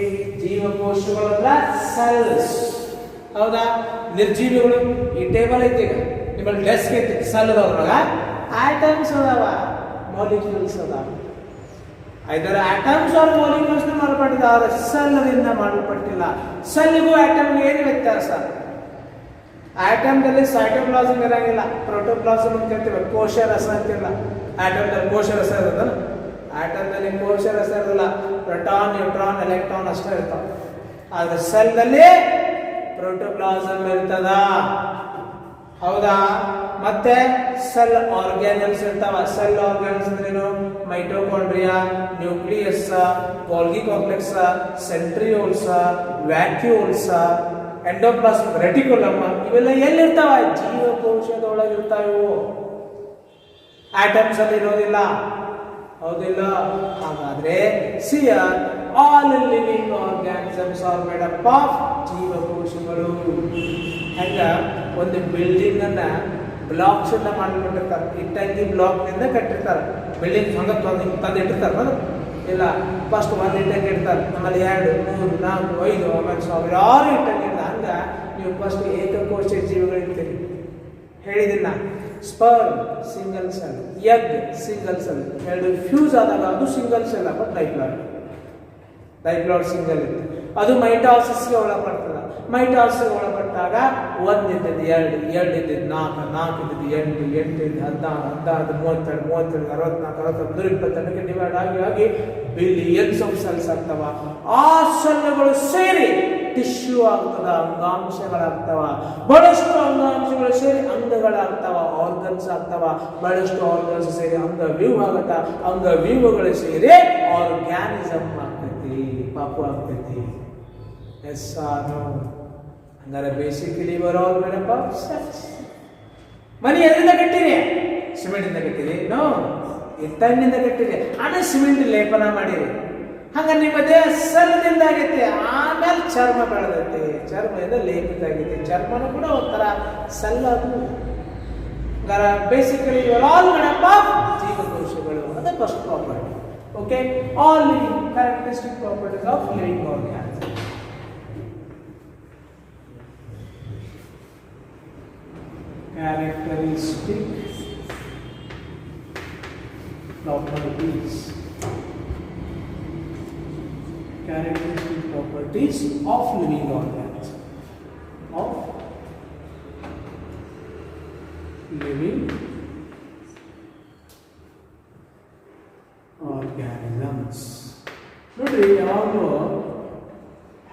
ಜೀವಕೋಶಗಳಲ್ಲ ಸೆಲ್ಸ್. ಹೌದಾ? ನಿರ್ಜೀವಿಗಳು ಈ ಟೇಬಲ್ ಐತಿ, ಈಗ ನಿಮ್ಮಲ್ಲಿ ಡೆಸ್ಕ್ ಐತಿ, ಸೆಲ್ ಅದಾವ, ಆಟಮ್ಸ್ ಅದಾವ, ಮಾಲಿಕ್ಯೂಲ್ಸ್ ಅದಾವ. ಐದರ ಆಟಮ್ಸ್ ಆರ್ ಮಾಲಿಕ್ಯೂಲ್ಸ್ ಮಾಡಲ್ಪಟ್ಟಿದ್ದಾರೆ, ಸೆಲ್ನಿಂದ ಮಾಡಲ್ಪಟ್ಟಿಲ್ಲ. ಸೆಲ್ಗೂ ಆಟಮ್ಗೂ ಏನು ವ್ಯತ್ಯಾಸ? ಆಟಮ್ದಲ್ಲಿ ಸೈಟೋಪ್ಲಾಸಮ್ ಇರಂಗಿಲ್ಲ, ಪ್ರೋಟೋಪ್ಲಾಸಮ್ ಅಂತ ಹೇಳ್ತೀವಿ, ಕೋಶ ರಸ ಅಂತಿಲ್ಲ. ಆಟಮ್ದಲ್ಲಿ ಕೋಶ ರಸ ಇರೋದಲ್ಲ, ಆಟಮ್ದಲ್ಲಿ ಕೋಶ ರಸ ಇರೋದಿಲ್ಲ, ಪ್ರೋಟಾನ್ ನ್ಯೂಟ್ರಾನ್ ಎಲೆಕ್ಟ್ರಾನ್ ಅಷ್ಟೇ ಇರ್ತಾವೆ. ಆದ್ರೆ ಸೆಲ್ನಲ್ಲಿ ಪ್ರೋಟೋಪ್ಲಾಸಮ್ ಇರ್ತದ, ಹೌದಾ? ಮತ್ತೆ ಸೆಲ್ ಆರ್ಗ್ಯಾನಲ್ಸ್ ಇರ್ತಾವ. ಸೆಲ್ ಆರ್ಗ್ಯಾನಲ್ಸ್ ಅಂದ್ರೇನು? Mitochondria, nucleus, Golgi complex, centrioles, vacuoles, endoplasm, reticulum, ಇವೆಲ್ಲ ಎಲ್ಲಿರ್ತಾವ? ಜೀವಕೋಶದೊಳಗಿರ್ತಾವ. ಆಟಮ್ಸ್ ಅಲ್ಲಿ ಇರೋದಿಲ್ಲ, ಹೌದಿಲ್ಲ? ಹಾಗಾದ್ರೆ ಸಿಯರ್ all living organisms are made up of ಜೀವಕೋಶಗಳು. ಹೆಂಗ ಒಂದು ಬಿಲ್ಡಿಂಗ್ ಅನ್ನ ಬ್ಲಾಕ್ಸ್ ಎಲ್ಲ ಮಾಡಿಬಿಟ್ಟಿರ್ತಾರೆ, ಇಟ್ಟಂಗಿ ಬ್ಲಾಕ್ ನಿಂದ ಕಟ್ಟಿರ್ತಾರೆ. ಬಿಲ್ಡಿಂಗ್ ಹಂಗ ತಂದಿಟ್ಟಿರ್ತಾರೆ ಇಲ್ಲ, ಫಸ್ಟ್ ಒಂದು ಇಟ್ಟಂಗಿ ಇಡ್ತಾರೆ, ಆಮೇಲೆ 2, 3, 4, 5, ಆಮೇಲೆ ಸಾವಿರಾರು ಇಟ್ಟಂಗಿ ಇಡ್ತಾರೆ. ಹಂಗ ನೀವು ಫಸ್ಟ್ ಏಕಕೋಶ ಜೀವಿಗಳಿರ್ತೀರಿ. ಹೇಳಿದಿಲ್ಲ, sperm single cell, egg single cell, ಎರಡು ಫ್ಯೂಸ್ ಆದಾಗ ಅದು single cell, but diploid single ಇತ್ತು. ಅದು ಮೈಟಾಸಿಸ್ಗೆ ಒಳಪಡ್ತದೆ. ಮೈಟಾಸಿಸ್ಗೆ ಒಳಪಟ್ಟಾಗ ಒಂದಿದ್ದದ್ದು 2, 2 ಇದ್ದದ್ದು 4, 4 ಇದ್ದದ್ದು 8, 8 ಇದ್ದು 16, 16, 32, 33, 64, 64, 122 ಡಿವೈಡ್ ಆಗಿ ಬಿಲಿಯನ್ಸ್ ಆಫ್ ಸೆಲ್ಸ್ ಆಗ್ತವ. ಆ ಸೆಲ್ಗಳು ಸೇರಿ ಟಿಶ್ಯೂ ಆಗ್ತದ, ಅಂಗಾಂಶಗಳಾಗ್ತವ. ಬಹಳಷ್ಟು ಅಂಗಾಂಶಗಳು ಸೇರಿ ಅಂಗಗಳಾಗ್ತವ, ಆರ್ಗನ್ಸ್ ಆಗ್ತವ. ಬಹಳಷ್ಟು ಆರ್ಗನ್ಸ್ ಸೇರಿ ಅಂಗವ್ಯೂಹ ಆಗತ್ತ, ಅಂಗವ್ಯೂಹಗಳು ಸೇರಿ ಆರ್ಗ್ಯಾನಿಸಮ್ ಆಗ್ತೈತಿ, ಪಾಪು ಆಗ್ತೈತಿ. Yes or no? ಹಂಗಾರೆ basically we're all made up of cells. ಮನೆ ಎದರಿಂದ ಕಟ್ಟಿರಿ? ಸಿಮೆಂಟ್ ಇಂದ ಕಟ್ಟಿರಿ? ನೋ, ಇಟ್ಟಂಗಿಂದ ಕಟ್ಟಿರಿ. ಆಮೇಲೆ ಸಿಮೆಂಟ್ ಲೇಪನ ಮಾಡಿರಿ. ಹಂಗ ನಿಮ್ಮ ದೇಹ ಸೆಲ್ನಿಂದ ಆಗೈತಿ, ಆಮೇಲೆ ಚರ್ಮ ಬೆಳೆದೈತಿ, ಚರ್ಮದಿಂದ ಲೇಪಿತ ಆಗೈತಿ. ಚರ್ಮನೂ ಕೂಡ ಒಂಥರ ಸೆಲ್ ಅದು. Basically your all made up of ಜೀವಕೋಶಗಳು. ಅದೇ first property. Okay, all living characteristic properties of living organism. Characteristic properties. Characteristic properties of living organisms. Of living organisms. ನೋಡ್ರಿ, ಯಾವಾಗಲೂ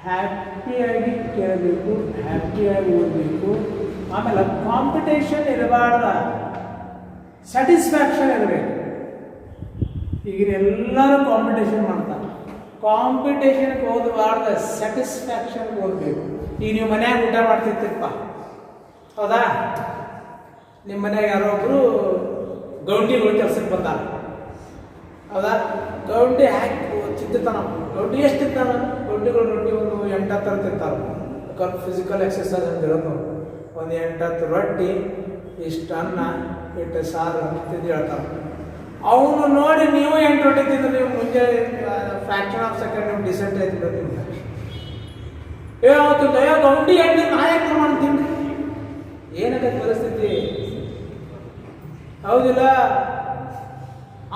ಹ್ಯಾಪಿಯಾಗಿ ಕೇಳಬೇಕು, ಹ್ಯಾಪಿಯಾಗಿ ಓದಬೇಕು. ಆಮೇಲೆ ಕಾಂಪಿಟೇಷನ್ ಇರಬಾರ್ದ, ಸ್ಯಾಟಿಸ್ಫ್ಯಾಕ್ಷನ್ ಇರಬೇಕು. ಈಗ ಎಲ್ಲರೂ ಕಾಂಪಿಟೇಷನ್ ಮಾಡ್ತಾರೆ. ಕಾಂಪಿಟೇಷನ್ಗೆ ಓದಬಾರ್ದ, ಸ್ಯಾಟಿಸ್ಫ್ಯಾಕ್ಷನ್ಗೆ ಓದಬೇಕು. ಈಗ ನೀವು ಮನ್ಯಾಗ ಊಟ ಮಾಡ್ತಿರ್ತೀರಪ್ಪ, ಹೌದಾ? ನಿಮ್ಮ ಮನ್ಯಾಗ ಯಾರೊಬ್ರು ಗೌಂಡಿಗಳು ಕೆಲ್ಸಕ್ಕೆ ಬಂದಾರ, ಹೌದಾ? ಗೌಂಡಿ ಹಾಕಿ ತಿಂತಾನ. ಗೌಂಡಿ ಎಷ್ಟು ತಿಂತಾನ? ಗೌಂಡಿಗಳು ರೊಟ್ಟಿ ಒಂದು 8-10 ತಿಂತಾರ. ಫಿಸಿಕಲ್ ಎಕ್ಸರ್ಸೈಸ್ ಅಂತ ಇರೋದು. ಒಂದು 8-10 ರೊಟ್ಟಿ, ಇಷ್ಟು ಅನ್ನ, ಇಟ್ಟು ಸಾರು ತಿಂದು ಹೇಳ್ತಾರೆ. ಅವನು ನೋಡಿ ನೀವು 8 ರೊಟ್ಟಿ ತಿಂದ್ರೆ ನೀವು ಮುಂಜಾನೆ ಫ್ರಾಕ್ಷನ್ ಆಫ್ ಸೆಕೆಂಡ್ ನೀವು ಡಿಸೆಂಟ್ ಆಯ್ತು ತಿಂತಾರೆ. ಗೌಂಡಿ 8 ನಾಯಕ ಮಾಡ್ತೀನಿ. ಏನಾಗತ್ತೆ ಪರಿಸ್ಥಿತಿ? ಹೌದಿಲ್ಲ?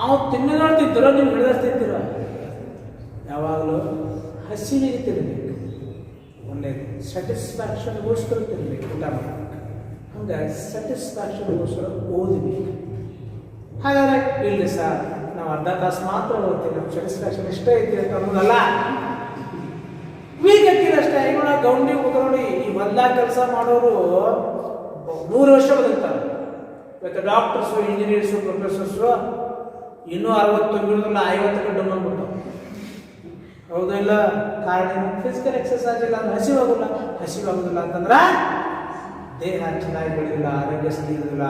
ಅವ್ನು ತಿನ್ನ ನೋಡ್ತಿದ್ದೀರೋ ನೀವು ಹಿಡಿದಿರ್ತಿದ್ದೀರ? ಯಾವಾಗಲೂ ಹಸಿವಿಗೆ ತಿನ್ನಬೇಕು, ಒಳ್ಳೆಯದು. ಸ್ಯಾಟಿಸ್ಫ್ಯಾಕ್ಷನ್ಗೋಸ್ಕರ ತಿನ್ನಬೇಕು, ಊಟ ಮಾಡಬೇಕು. ಹಂಗೆ ಸ್ಯಾಟಿಸ್ಫ್ಯಾಕ್ಷನ್ಗೋಸ್ಕರ ಓದಬೇಕು. ಹಾಗಾದ್ರೆ ಇಲ್ಲಿ ಸರ್ ನಾವು ಅರ್ಧ ತಾಸು ಮಾತ್ರ ಓದ್ತೀವಿ, ನಮ್ಮ ಸ್ಯಾಟಿಸ್ಫ್ಯಾಕ್ಷನ್ ಇಷ್ಟ ಐತಿ ಅಂತ ಅನ್ನೋದಲ್ಲ, ವೀಕ್ ಅಷ್ಟೇ. ಈಗ ನೋಡಿ, ಗೌಂಡಿ ನೋಡಿ, ಈ ಹೊಲ್ದಾಗ ಕೆಲಸ ಮಾಡೋರು 100 ವರ್ಷ ಬದುಕ್ತಾರೆ. ಇವತ್ತು ಡಾಕ್ಟರ್ಸು, ಇಂಜಿನಿಯರ್ಸು, ಪ್ರೊಫೆಸರ್ಸು ಇನ್ನೂ 60 ತುಂಬಿರೋದಿಲ್ಲ, 50ಕ್ಕೆ ಡೌನ್ ಆಗ್ಬಿಡ್ತಾವೆ. ಹೌದಿಲ್ಲ? ಕಾರಣ ಫಿಸಿಕಲ್ ಎಕ್ಸರ್ಸೈಸ್ ಇಲ್ಲ ಅಂದ್ರೆ ಹಸಿವಾಗೋದಿಲ್ಲ ಅಂತಂದ್ರೆ ದೇಹ ಚೆನ್ನಾಗಿ ಬೆಳೆದಿಲ್ಲ, ಆರೋಗ್ಯ ಸರಿ ಇರೋದಿಲ್ಲ,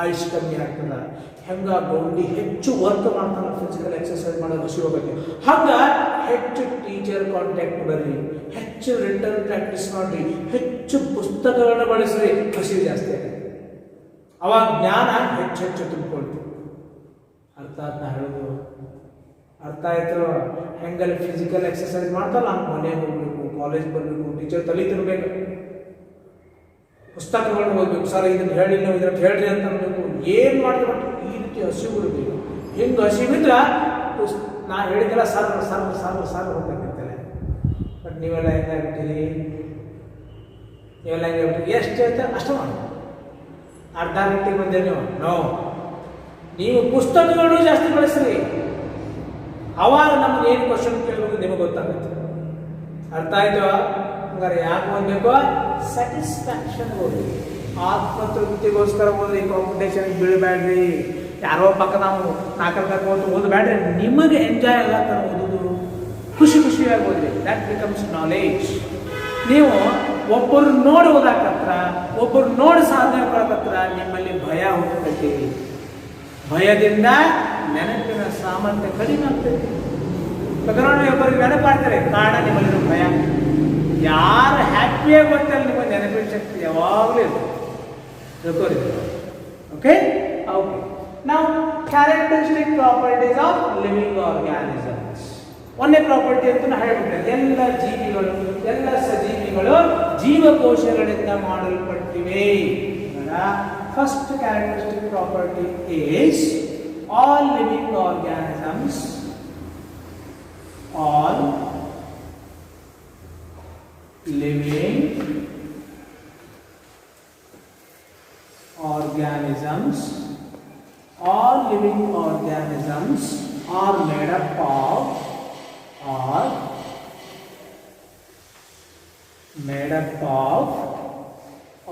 ಆಯುಷ್ ಕಮ್ಮಿ ಆಗ್ತದೆ. ಹೆಂಗ ಗೌಂಡಿ ಹೆಚ್ಚು ವರ್ಕ್ ಮಾಡ್ತಾನೆ ಫಿಸಿಕಲ್ ಎಕ್ಸರ್ಸೈಸ್ ಮಾಡೋದು ಹಸಿವಾಗಕ್ಕೆ. ಹಂಗ ಹೆಚ್ಚು ಟೀಚರ್ ಕಾಂಟ್ಯಾಕ್ಟ್ ಬರ್ರಿ, ಹೆಚ್ಚು ರಿಟರ್ನ್ ಪ್ರಾಕ್ಟೀಸ್ ಮಾಡ್ರಿ, ಹೆಚ್ಚು ಪುಸ್ತಕಗಳನ್ನ ಬಳಸ್ರಿ, ಹಸಿವು ಜಾಸ್ತಿ ಆಗುತ್ತೆ. ಅವಾಗ ಜ್ಞಾನ ಹೆಚ್ಚು ತುಂಬಿಕೊಳ್ತೀವಿ. ಅರ್ಥ ನಾ ಹೇಳೋದು? ಅರ್ಥ ಆಯ್ತು? ಹೆಂಗಲ್ಲಿ ಫಿಸಿಕಲ್ ಎಕ್ಸರ್ಸೈಸ್ ಮಾಡ್ತಾರಲ್ಲ, ಹಂಗೆ ಮನೆಗೆ ಹೋಗ್ಬೇಕು, ಕಾಲೇಜ್ ಬರಬೇಕು, ಟೀಚರ್ ತಲೆ ತಿರ್ಬೇಕು, ಪುಸ್ತಕಗಳನ್ನ ಓದ್ಬೇಕು. ಸರ್ ಇದನ್ನು ಹೇಳಿ, ನಾವು ಇದನ್ನು ಹೇಳ್ರಿ ಅಂತ ಅನ್ಬೇಕು. ಏನು ಮಾಡ್ತೀವಿ? ಈ ರೀತಿ ಹಸಿವು ಇರಬೇಕು. ಹಿಂಗೆ ಹಸಿವಿದ್ರೆ ನಾ ಹೇಳಿದ್ದೆಲ್ಲ ಸರ್ ಹೋಗ್ಬೇಕಂತೇಳಿ. ಬಟ್ ನೀವೆಲ್ಲ ಹೆಂಗಾಗ್ಬಿಟ್ಟಿರಿ, ನೀವೆಲ್ಲ ಹೆಂಗಾಗ್ಬಿಟ್ಟು ಎಷ್ಟು ಹೇಳ್ತಾರೆ ಅಷ್ಟು ಮಾಡಿ. ಅರ್ಧ ಗಂಟೆಗೆ ಬಂದೆ ನೀವು ಪುಸ್ತಕಗಳು ಜಾಸ್ತಿ ಬಳಸ್ರಿ. ಅವಾಗ ನಮ್ಗೆ ಏನು ಕ್ವಶನ್ ಕೇಳಬೇಕು ನಿಮಗೆ ಗೊತ್ತಾಗುತ್ತೆ. ಅರ್ಥ ಆಯ್ತು? ಹಂಗಾರೆ ಯಾಕೆ ಓದಬೇಕು? ಸ್ಯಾಟಿಸ್ಫ್ಯಾಕ್ಷನ್ ಓದಿ, ಆತ್ಮತೃಪ್ತಿಗೋಸ್ಕರ ಓದ್ರಿ. ಕಾಂಪಿಟೇಷನ್ ಬೀಳಬೇಡ್ರಿ. ಯಾರೋ ಪಕ್ಕ ನಾವು ನಾಲ್ಕರ್ಕ ಓದಬೇಡ್ರಿ. ನಿಮಗೆ ಎಂಜಾಯ್ ಆಗತ್ತಾರ ಓದೋದು, ಖುಷಿಯಾಗಿ ಓದ್ರಿ. That becomes knowledge. ನೀವು ಒಬ್ಬರು ನೋಡಿ ಓದಾಕತ್ರ, ಒಬ್ಬರು ನೋಡಿ ಸಾಧನೆ ಮಾಡಕತ್ರ, ನಿಮ್ಮಲ್ಲಿ ಭಯ ಹುಟ್ಟುಕೈತಿ. ಭಯದಿಂದ ನೆನಪಿನ ಸಾಮರ್ಥ್ಯ ಕಡಿಮೆ ಆಗ್ತೈತಿ. ನೋಡಿ ಒಬ್ಬರಿಗೆ ನೆನಪಾಡ್ತಾರೆ, ಕಾರಣ ನಿಮ್ಮಲ್ಲಿರೋ ಭಯ. ಯಾರು ಹ್ಯಾಪಿಯಾಗಿ ಗೊತ್ತಲ್ಲ ನಿಮಗೆ ನೆನಪಿನ ಶಕ್ತಿ ಯಾವಾಗಲೂ ಇರ್ತದೆ. Okay okay. ನಾವು characteristic properties of living organisms. ಒಂದೇ ಪ್ರಾಪರ್ಟಿ ಅಂತ ಹೇಳ್ಬಿಟ್ಟೆ, ಎಲ್ಲ ಜೀವಿಗಳು, ಎಲ್ಲ ಸಜೀವಿಗಳು ಜೀವಕೋಶಗಳಿಂದ ಮಾಡಲ್ಪಟ್ಟಿವೆ. First characteristic property is all living organisms, all living organisms are made up of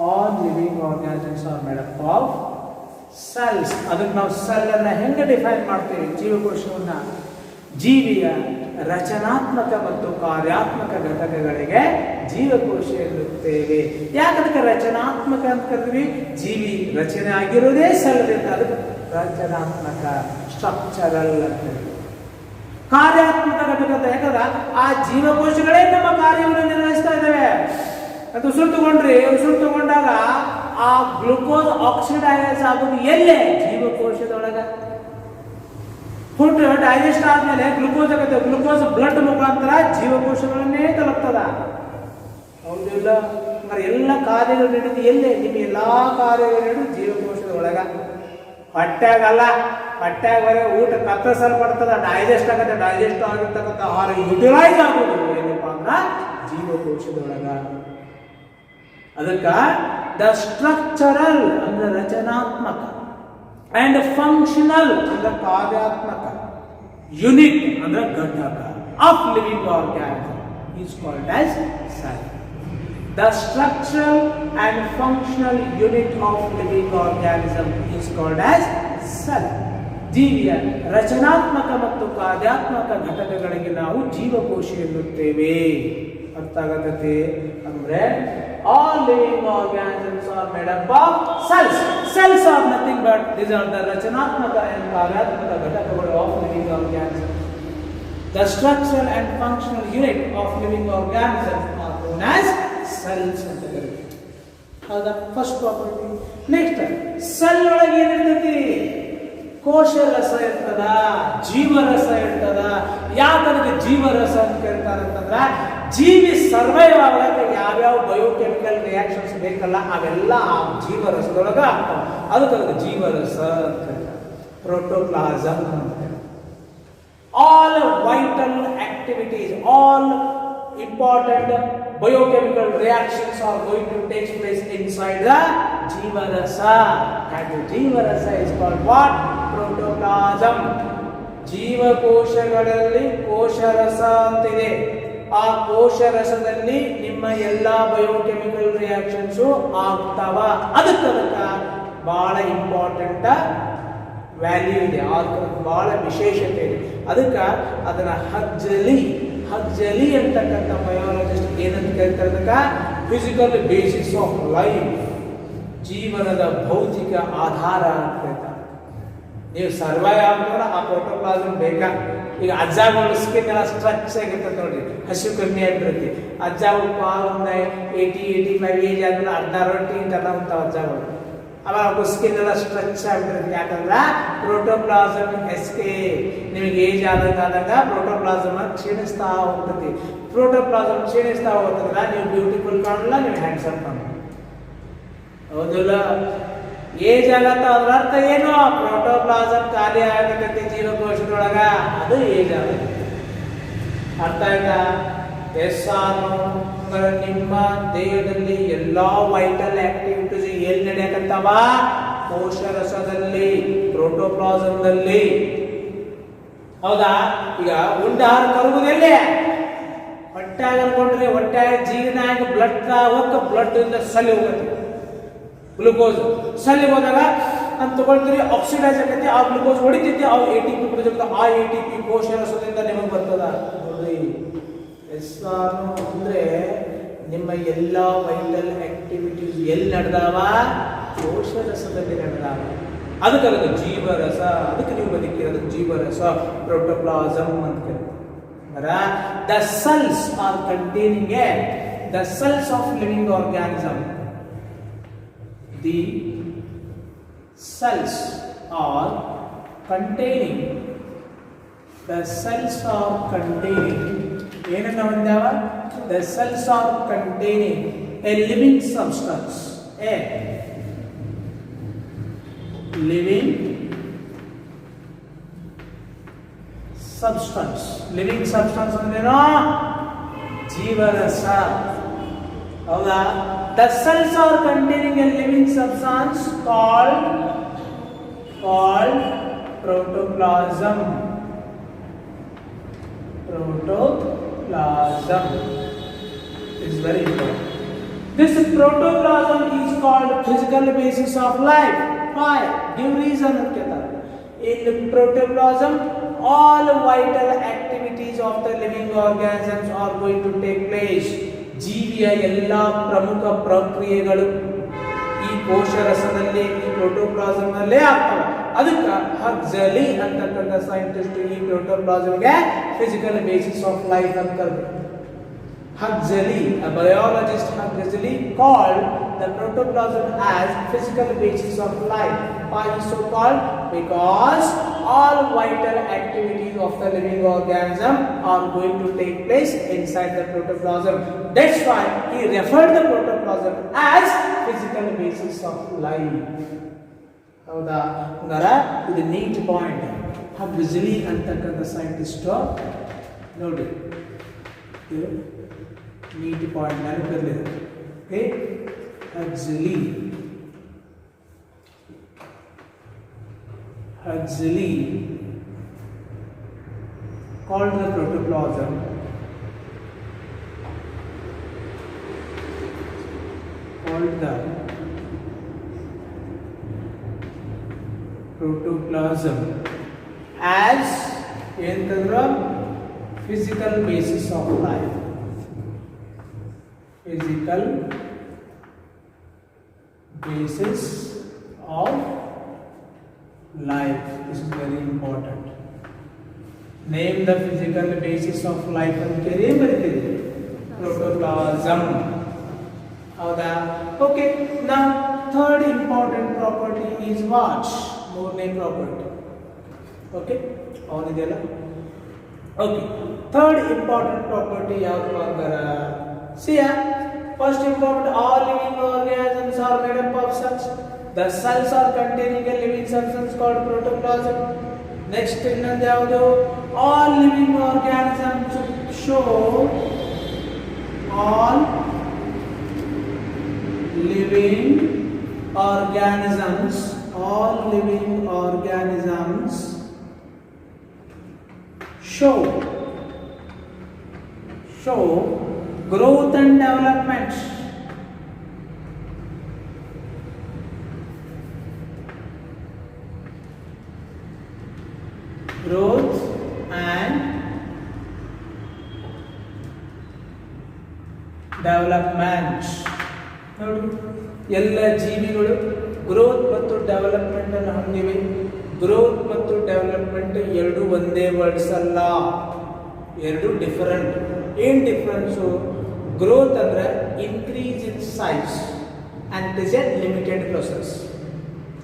all living organisms are made up of cells. ಅದಕ್ಕೆ ನಾವು ಸೆಲ್ ಅನ್ನ ಹೆಂಗೆ ಡಿಫೈನ್ ಮಾಡ್ತೀವಿ? ಜೀವಕೋಶವನ್ನ ಜೀವಿಯ ರಚನಾತ್ಮಕ ಮತ್ತು ಕಾರ್ಯಾತ್ಮಕ ಘಟಕಗಳಿಗೆ ಜೀವಕೋಶ ಎನ್ನುತ್ತೇವೆ. ಯಾಕಂದ್ರೆ ರಚನಾತ್ಮಕ ಅಂತ ಕರಿತೀವಿ? ಜೀವಿ ರಚನೆ ಆಗಿರೋದೇ ಸೆಲ್ದಿಂದ, ಅದಕ್ಕೆ ರಚನಾತ್ಮಕ, ಸ್ಟ್ರಕ್ಚರಲ್ ಅಂತ. ಕಾರ್ಯಾತ್ಮಕ ಘಟಕ ಅಂತ ಯಾಕಂದ್ರೆ ಆ ಜೀವಕೋಶಗಳೇ ನಮ್ಮ ಕಾರ್ಯವನ್ನು ನಿರ್ವಹಿಸ್ತಾ ಇದ್ದಾವೆ. ಅದು ಉಸಿರು ತಗೊಂಡಾಗ ಆ ಗ್ಲುಕೋಸ್ ಆಕ್ಸಿಡೈಸ್ ಆಗೋದು ಎಲ್ಲೇ? ಜೀವಕೋಶದೊಳಗ. ಫುಡ್ ಡೈಜೆಸ್ಟ್ ಆದ್ಮೇಲೆ ಗ್ಲುಕೋಸ್ ಆಗುತ್ತೆ. ಗ್ಲುಕೋಸ್ ಬ್ಲಡ್ ಮುಖಾಂತರ ಜೀವಕೋಶಗಳನ್ನೇ ತಲುಪ್ತದ. ಹೌದಿಲ್ಲ? ಎಲ್ಲ ಕಾರ್ಯಗಳು ನಡೆದು ಎಲ್ಲೇ? ನಿಮ್ಮ ಎಲ್ಲಾ ಕಾರ್ಯಗಳು ನಡೆದು ಜೀವಕೋಶದ ಒಳಗ. ಹೊಟ್ಟ್ಯಾಗಲ್ಲ, ಹೊಟ್ಟ್ಯಾಗ ಬರೀ ಊಟ ಕತ್ತರಿಸಲ್ಪಡ್ತದ, ಡೈಜೆಸ್ಟ್ ಆಗುತ್ತೆ. ಡೈಜೆಸ್ಟ್ ಆಗಿರ್ತಕ್ಕಂಥ ಆಹಾರ ಯುಟಿಲೈಸ್ ಆಗೋದು ಏನಪ್ಪಾ ಅಂದ್ರೆ ಜೀವಕೋಶದೊಳಗ. ಅದಕ್ಕ ದ ಸ್ಟ್ರಕ್ಚರಲ್ ಅಂದ್ರೆ ರಚನಾತ್ಮಕ and functional ಅಂದ್ರೆ ಕಾರ್ಯಾತ್ಮಕ, ಯೂನಿಟ್ ಅಂದ್ರೆ ಘಟಕ of living organism is called as cell. The structural and functional unit of living organism is called as cell. ಜೀವಿಯ ರಚನಾತ್ಮಕ ಮತ್ತು ಕಾರ್ಯಾತ್ಮಕ ಘಟಕಗಳಿಗೆ ನಾವು ಜೀವಕೋಶ ಎನ್ನುತ್ತೇವೆ. ಅರ್ಥ ಆಗತ್ತೆ? ಅಂದ್ರೆ all living organisms are made up of cells. Cells are nothing but these are the rachanatmaka and karyaatmaka ghatakaಗಳು of living organisms. The structural and functional unit of living organisms are known as cells ಅಂತ ಕರೀತೀವಿ. ಹೌದಾ? First property. ನೆಕ್ಸ್ಟ್, ಸೆಲ್ ಒಳಗೆ ಏನಿರ್ತೈತಿ? ಕೋಶ ರಸ ಇರ್ತದ, ಜೀವರಸ ಇರ್ತದ. ಯಾಕಂದ್ರೆ ಜೀವರಸ ಅಂತ ಕೇಳ್ತಾರೆ ಅಂತಂದ್ರ ಜೀವಿ ಸರ್ವೈವ್ ಆಗಕ್ಕೆ ಯಾವ್ಯಾವ ಬಯೋಕೆಮಿಕಲ್ ರಿಯಾಕ್ಷನ್ಸ್ ಬೇಕಲ್ಲ ಅವೆಲ್ಲ ಆ ಜೀವರಸದೊಳಗ ಆಗ್ತಾವ. ಅದಕ್ಕೆ ಜೀವರಸ ಅಂತ ಹೇಳ್ತಾರೆ. ಪ್ರೋಟೋಪ್ಲಾಸಮ್ ಅಂತ ಹೇಳ್ತಾರೆ. All vital activities, all important biochemical reactions are going to take place inside the jeevarasa, and the jeevarasa is called what? Protoplasm. ಜೀವಕೋಶಗಳಲ್ಲಿ ಕೋಶರಸ ಅಂತಿದೆ. ಆ ಕೋಶರಸದಲ್ಲಿ ನಿಮ್ಮ ಎಲ್ಲಾ ಬಯೋಕೆಮಿಕಲ್ ರಿಯಾಕ್ಷನ್ಸ್ ಆಗ್ತಾವ. ಅದಕ್ಕ ಬಹಳ ಇಂಪಾರ್ಟೆಂಟ್ ವ್ಯಾಲ್ಯೂ ಇದೆ, ಅದಕ್ಕೆ ಬಹಳ ವಿಶೇಷತೆ ಇದೆ. ಅದಕ್ಕ ಅದನ್ನ ಹಗ್ಜಲಿ ಅಂತಕ್ಕಂಥ ಬಯಾಲಜಿಸ್ಟ್ ಏನಂತ ಕರೀತಾರೆ? ಅದಕ್ಕೆ ಫಿಸಿಕಲ್ ಬೇಸಿಸ್ ಆಫ್ ಲೈಫ್, ಜೀವನದ ಭೌತಿಕ ಆಧಾರ ಅಂತ ಹೇಳ್ತಾರೆ. ನೀವು ಸರ್ವೈವ್ ಆಗ್ತಾರೆ ಆ ಪ್ರೋಟೋಪ್ಲಾಸಮ್ ಬೇಕಾ? ಈಗ ಅಜ್ಜಾಗಳು ಸ್ಕಿನ್ ಎಲ್ಲ ಸ್ಟ್ರಚ್ ಆಗಿರ್ತದೆ ನೋಡ್ರಿ, ಹಸಿವು ಕಮ್ಮಿ ಆಗಿರ್ತೈತಿ. ಅಜ್ಜಾಗಳು ಪಾಲ್ ಒಂದು 80-85 ಏಜ್ ಆದ್ಮೇಲೆ ಅರ್ಧ ರೊಟ್ಟಿ ಇಂತೆಲ್ಲ ಉಂಟಾವ ಅಜ್ಜಾಗಳು. ಅವಾಗ ಸ್ಕಿನ್ ಎಲ್ಲ ಸ್ಟ್ರೆಚ್ ಆಗ್ಬಿಟ್ಟಿರುತ್ತೆ. ಯಾಕಂದ್ರೆ ಪ್ರೋಟೋಪ್ಲಾಸಮ್ ನಿಮಗೆ ಏಜ್ ಆದಾಗ ಪ್ರೋಟೋಪ್ಲಾಸಮ್ ಕ್ಷೀಣಿಸ್ತಾ ಹೋಗ್ತದೆ. ಪ್ರೋಟೋಪ್ಲಾಸಮ್ ಕ್ಷೀಣಿಸ್ತಾ ಹೋಗ್ತದ್ರ ನೀವು ಬ್ಯೂಟಿಫುಲ್ ಕಾಣಲ್ಲ, ನೀವು ಹ್ಯಾಂಡ್ಸಮ್ ಕಾಣಲ್ಲ. ಹೌದಲ್ಲ? ಏಜ್ ಆಗತ್ತ ಅದ್ರ ಅರ್ಥ ಏನು? ಪ್ರೋಟೋಪ್ಲಾಸಮ್ ಖಾಲಿ ಆಗತಕ್ಕಂತೆ ಜೀವಕೋಶದೊಳಗ, ಅದು ಏಜ್ ಆಗುತ್ತೆ. ಅರ್ಥ ಆಯ್ತಾ? ಎಸ್ ಆರ್ ನಿಮ್ಮ ದೇಹದಲ್ಲಿ ಎಲ್ಲಾ ವೈಟಲ್ ಆಕ್ಟಿವಿಟೀಸ್ ಎಲ್ಲಿ ನಡೆಯಕತ್ತಾವ? ಕೋಶರಸದಲ್ಲಿ, ಪ್ರೋಟೋಪ್ಲಾಸಮ್ದಲ್ಲಿ. ಹೌದಾ? ಈಗ ಉಂಡಾಹಾರ ಕರಗುವುದೆಲ್ಲೇ? ಹೊಟ್ಟೆಯಾಗ ಅನ್ಕೊಂಡ್ರೆ ಹೊಟ್ಟೆಯಾಗ ಜೀವನ ಆಗಿ ಬ್ಲಡ್ ಹೋಗಕ್ಕೆ, ಬ್ಲಡ್ ಇಂದ ಸಲ್ಲಿ ಹೋಗುತ್ತೆ, ಗ್ಲುಕೋಸ್ ಸಲ್ಲಿ ಹೋದಾಗ ಅಂತ ತಗೊಳ್ತೀರಿ, ಆಕ್ಸಿಡೈಸ್ ಆಗೈತಿ, ಆ ಗ್ಲುಕೋಸ್ ಹೊಡಿತೈತಿ, ಆ ATP ಪ್ರೊಡ್ಯೂಸ್, ಆ ATP ಕೋಶರಸದಿಂದ ನಿಮಗೆ ಬರ್ತದ. ನೋಡ್ರಿ, ಅಂದ್ರೆ ನಿಮ್ಮ ಎಲ್ಲ ವೈಟಲ್ ಆಕ್ಟಿವಿಟೀಸ್ ಎಲ್ಲಿ ನಡೆದಾವ? ಕೋಶರಸದಲ್ಲಿ ನಡೆದಾವ. ಅದಕ್ಕೆ ಜೀವರಸ, ಅದಕ್ಕೆ ನೀವು ಬದುಕಿರೋದು ಜೀವರಸ, ಪ್ರೋಟೋಪ್ಲಾಸಮ್ ಅಂತ ಕರೀತಾರೆ. The cells are containing the cells of living organism. The cells are containing, the cells are containing, ಏನನ್ನ ಹೊಂದ್ಯಾವ? The cells are containing a living substance, a living substance. Living substance ಅಂದ್ರೇನು? ಜೀವರಸ. ಹೌದಾ? The cells are containing a living substance called protoplasm. Protoplasm is very important. This protoplasm is called physical basis of life. Why? Give reason ಅಂತ ಹೇಳ್ತಾರೆ. In protoplasm, all vital activities of the living organisms are going to take place. ಜೀವಿಯ ಎಲ್ಲ ಪ್ರಮುಖ ಪ್ರಕ್ರಿಯೆಗಳು ಈ ಕೋಶರಸದಲ್ಲಿ, ಈ ಪ್ರೋಟೋಪ್ಲಾಸಮ್ ನಲ್ಲೇ ಆಗ್ತವೆ. ಅದಕ್ಕೆ ಹಕ್ಸಲಿ ಅಂತಕ್ಕಂಥ ಸೈಂಟಿಸ್ಟ್ ಈ ಪ್ರೋಟೋಪ್ಲಾಸಮ್ಗೆ ಫಿಸಿಕಲ್ ಬೇಸಿಸ್ ಆಫ್ ಲೈಫ್ ಅಂತ ಕರೆದ್ರು. Huxley, a biologist, Huxley called the protoplasm as physical basis of life. Why is so called? Because all vital activities of the living organism are going to take place inside the protoplasm. That's why he referred the protoplasm as physical basis of life. ಹೌದಾ? ಹಂಗಾರೆ ಇದು ನೀಟ್ ಪಾಯಿಂಟ್. Huxley ಅಂತಕ್ಕಂಥ ಸೈಂಟಿಸ್ಟ್ ನೋಡಿ, ನೀಟ್ ಪಾಯಿಂಟ್ ನೆನಪಿರಲಿದೆ. Okay, Huxley called the protoplasm as ಏನಂತಂದ್ರೆ physical basis of life. Physical basis of life. This is very important. Name the physical basis of life and career baritere protoplasm. Howda? Okay, now third important property is what? More property. Okay, on idella. Okay, third important property ಯಾವುದು ಅಂತಾರ? See, first important, all living organisms are made up of cells. The cells are containing a living substance called protoplasm. Next, ಇನ್ನೊಂದು ಯಾವುದು? All living organisms show, all living organisms show growth and development. Growth and development. ಎಲ್ಲ ಜೀವಿಗಳು ಗ್ರೋತ್ ಮತ್ತು ಡೆವಲಪ್ಮೆಂಟ್ ಅನ್ನು ಹೊಂದಿವೆ. ಗ್ರೋತ್ ಮತ್ತು ಡೆವಲಪ್ಮೆಂಟ್ ಎರಡು ಒಂದೇ ವರ್ಡ್ಸ್ ಅಲ್ಲ, ಎರಡು ಡಿಫರೆಂಟ್. ಏನು ಡಿಫರೆನ್ಸು? ಗ್ರೋತ್ ಅಂದರೆ increase in size and it is a limited process.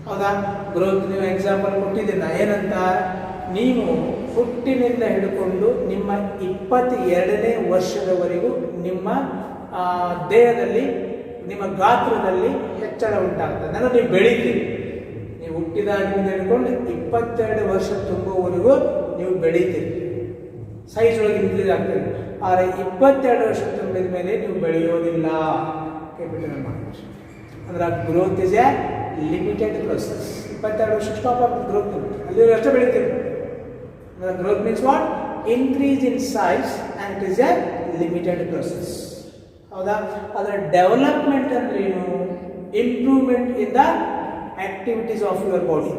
ಹೌದಾ? ಗ್ರೋತ್ ನೀವು ಎಕ್ಸಾಂಪಲ್ ಕೊಟ್ಟಿದ್ದೀನ ಏನಂತ? ನೀವು ಹುಟ್ಟಿನಿಂದ ಹಿಡ್ಕೊಂಡು ನಿಮ್ಮ 22ನೇ ವರ್ಷದವರೆಗೂ ನಿಮ್ಮ ದೇಹದಲ್ಲಿ ನಿಮ್ಮ ಗಾತ್ರದಲ್ಲಿ ಹೆಚ್ಚಳ ಉಂಟಾಗ್ತದೆ, ಅಂದರೆ ನೀವು ಬೆಳೀತೀರಿ. ನೀವು ಹುಟ್ಟಿದಾಗಿಂದ ಹಿಡ್ಕೊಂಡು 22 ವರ್ಷ ತುಂಬುವವರೆಗೂ ನೀವು ಬೆಳೀತೀರಿ, ಸೈಜ್ ಒಳಗೆ ಇನ್ಕ್ರೀಸ್ ಆಗ್ತೀರಿ. ಆದರೆ 22 ವರ್ಷ ತುಂಬಿದ ಮೇಲೆ ನೀವು ಬೆಳೆಯೋದಿಲ್ಲ. ಕ್ಯಾಪಿಟಲ್ ಮಾರ್ಕೆಟ್ ಅಂದ್ರೆ growth is a limited process. 22 ವರ್ಷ ಸ್ಟಾಪ್ ಆಗ್ತದೆ ಗ್ರೋತ್, ಅಲ್ಲಿ ಅಷ್ಟೇ ಬೆಳೀತೀರಿ. Growth means what? Increase in size and it is a limited process. ಹೌದಾ? ಅದರ ಡೆವಲಪ್ಮೆಂಟ್ ಅಂದ್ರೆ ಏನು? Improvement in the activities of your body,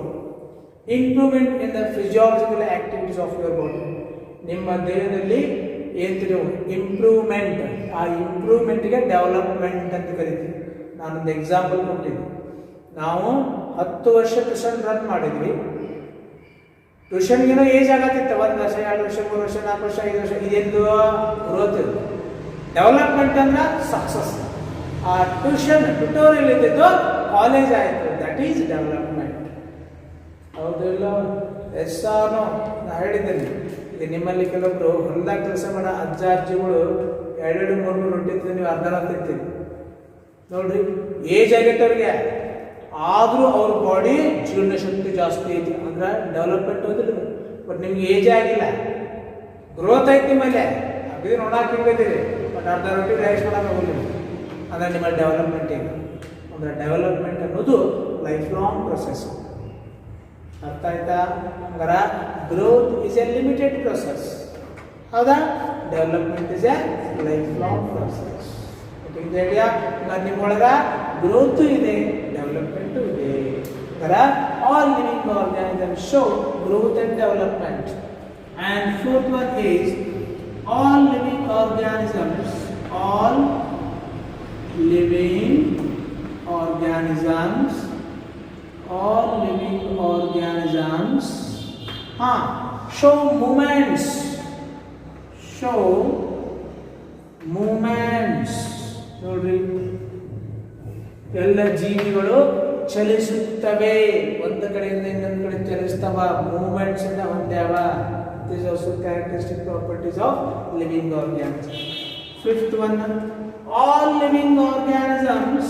improvement in the physiological activities of your body. ನಿಮ್ಮ ದೇಹದಲ್ಲಿ ಏನು ತಿಳಿಯೋದು? ಇಂಪ್ರೂವ್ಮೆಂಟ್. ಆ ಇಂಪ್ರೂವ್ಮೆಂಟ್ಗೆ ಡೆವಲಪ್ಮೆಂಟ್ ಅಂತ ಕರಿತೀವಿ. ನಾನೊಂದು ಎಕ್ಸಾಂಪಲ್ ಕೊಟ್ಟಿದ್ದೆ. ನಾವು 10 ವರ್ಷ ಟ್ಯೂಷನ್ ರನ್ ಮಾಡಿದ್ವಿ. ಟ್ಯೂಷನ್ಗೇನೋ ಏಜ್ ಆಗತ್ತಿತ್ತು, 1 ವರ್ಷ 2 ವರ್ಷ 3 ವರ್ಷ 4 ವರ್ಷ 5 ವರ್ಷ. ಇದೆಂದು ಗ್ರೋತ್ ಇದೆ. ಡೆವಲಪ್ಮೆಂಟ್ ಅಂದ್ರೆ ಸಕ್ಸಸ್. ಆ ಟ್ಯುಟೋರಿಯಲ್ ಇದ್ದಿದ್ದು ಕಾಲೇಜ್ ಆಯಿತು, ದಟ್ ಈಸ್ ಡೆವಲಪ್ಮೆಂಟ್. ಹೌದಿಲ್ಲ? ಎಸ್ ಆರ್ನೋ? ನಾ ಹೇಳಿದ್ದೇನೆ, ಈಗ ನಿಮ್ಮಲ್ಲಿ ಕೆಲವೊಬ್ರು ಹೊಲದಾಗ ಕೆಲಸ ಮಾಡೋ ಅಜ್ಜ ಅಜ್ಜಿಗಳು 2-3 ರೊಟ್ಟಿ ತಿಂದು ನೀವು ಅರ್ಧ ತಿಂತೀರಿ ನೋಡ್ರಿ. ಏಜ್ ಆಗೈತೆ ಅವ್ರಿಗೆ, ಆದರೂ ಅವ್ರ ಬಾಡಿ ಜೀರ್ಣ ಶಕ್ತಿ ಜಾಸ್ತಿ ಐತಿ, ಅಂದ್ರೆ ಡೆವಲಪ್ಮೆಂಟ್ ಹೋದಿಲ್ಲ. ಬಟ್ ನಿಮ್ಗೆ ಏಜ್ ಆಗಿಲ್ಲ, ಗ್ರೋತ್ ಐತಿ ಮೇಲೆ ಅದೇ ನೋಡಕ್ಕೆ ಹಿಂಗೈತಿರಿ. ಬಟ್ ಅರ್ಧ ರೊಟ್ಟಿ ರೈಸ್ ಮಾಡಕ್ಕೆ ಹೋಗಲಿಲ್ಲ ಅಂದರೆ ನಿಮ್ಮ ಡೆವಲಪ್ಮೆಂಟ್ ಏನು? ಅಂದರೆ ಡೆವಲಪ್ಮೆಂಟ್ ಅನ್ನೋದು ಲೈಫ್ ಲಾಂಗ್ ಪ್ರೊಸೆಸ್. ಅರ್ಥ ಆಯ್ತಾ? ಹಂಗಾರ growth is a limited process. ಹೌದಾ? Development is a life long process. ಇದೆಯಾ? ನಿಮ್ಮೊಳಗ ಗ್ರೋತು ಇದೆ, ಡೆವಲಪ್ಮೆಂಟು ಇದೆ. ಹಂಗಾರ all living organisms show growth and development. And fourth one is all living organisms show movements ನೋಡ್ರಿ. ಎಲ್ಲ ಜೀವಿಗಳು ಚಲಿಸುತ್ತವೆ, ಒಂದು ಕಡೆಯಿಂದ ಇನ್ನೊಂದು ಕಡೆ ಚಲಿಸ್ತವ, ಮೂವ್ಮೆಂಟ್ಸ್ ಇಂದ ಹೊಂದ್ಯಾವ. These are also characteristic properties of living organisms. Fifth one, all living organisms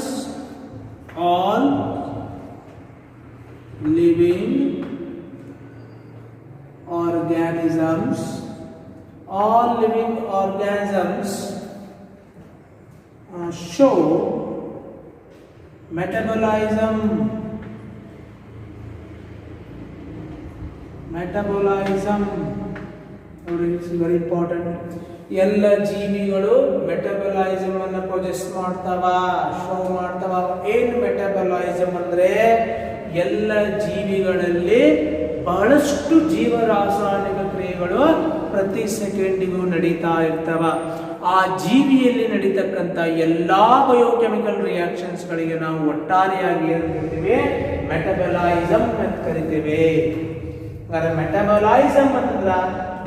show metabolism. It's very important. ಎಲ್ಲ ಜೀವಿಗಳು ಮೆಟಬಲಾಯಿಸಮ್ ಅನ್ನು ಪ್ರೊಜೆಸ್ ಮಾಡ್ತಾವ, ಶೋ ಮಾಡ್ತಾವ. ಏನು ಮೆಟಬಲಾಯಿಸಮ್ ಅಂದ್ರೆ ಎಲ್ಲ ಜೀವಿಗಳಲ್ಲಿ ಬಹಳಷ್ಟು ಜೀವರಾಸಾಯನಿಕ ಕ್ರಿಯೆಗಳು ಪ್ರತಿ ಸೆಕೆಂಡಿಗೂ ನಡೀತಾ ಇರ್ತವ. ಆ ಜೀವಿಯಲ್ಲಿ ನಡೀತಕ್ಕಂಥ ಎಲ್ಲಾ ಬಯೋಕೆಮಿಕಲ್ ರಿಯಾಕ್ಷನ್ಸ್ ಗಳಿಗೆ ನಾವು ಒಟ್ಟಾರೆಯಾಗಿ ಏನು ಕರಿತೀವಿ? ಮೆಟಬಲಾಯಿಸಮ್ ಅಂತ ಕರಿತೇವೆ. Metabolism means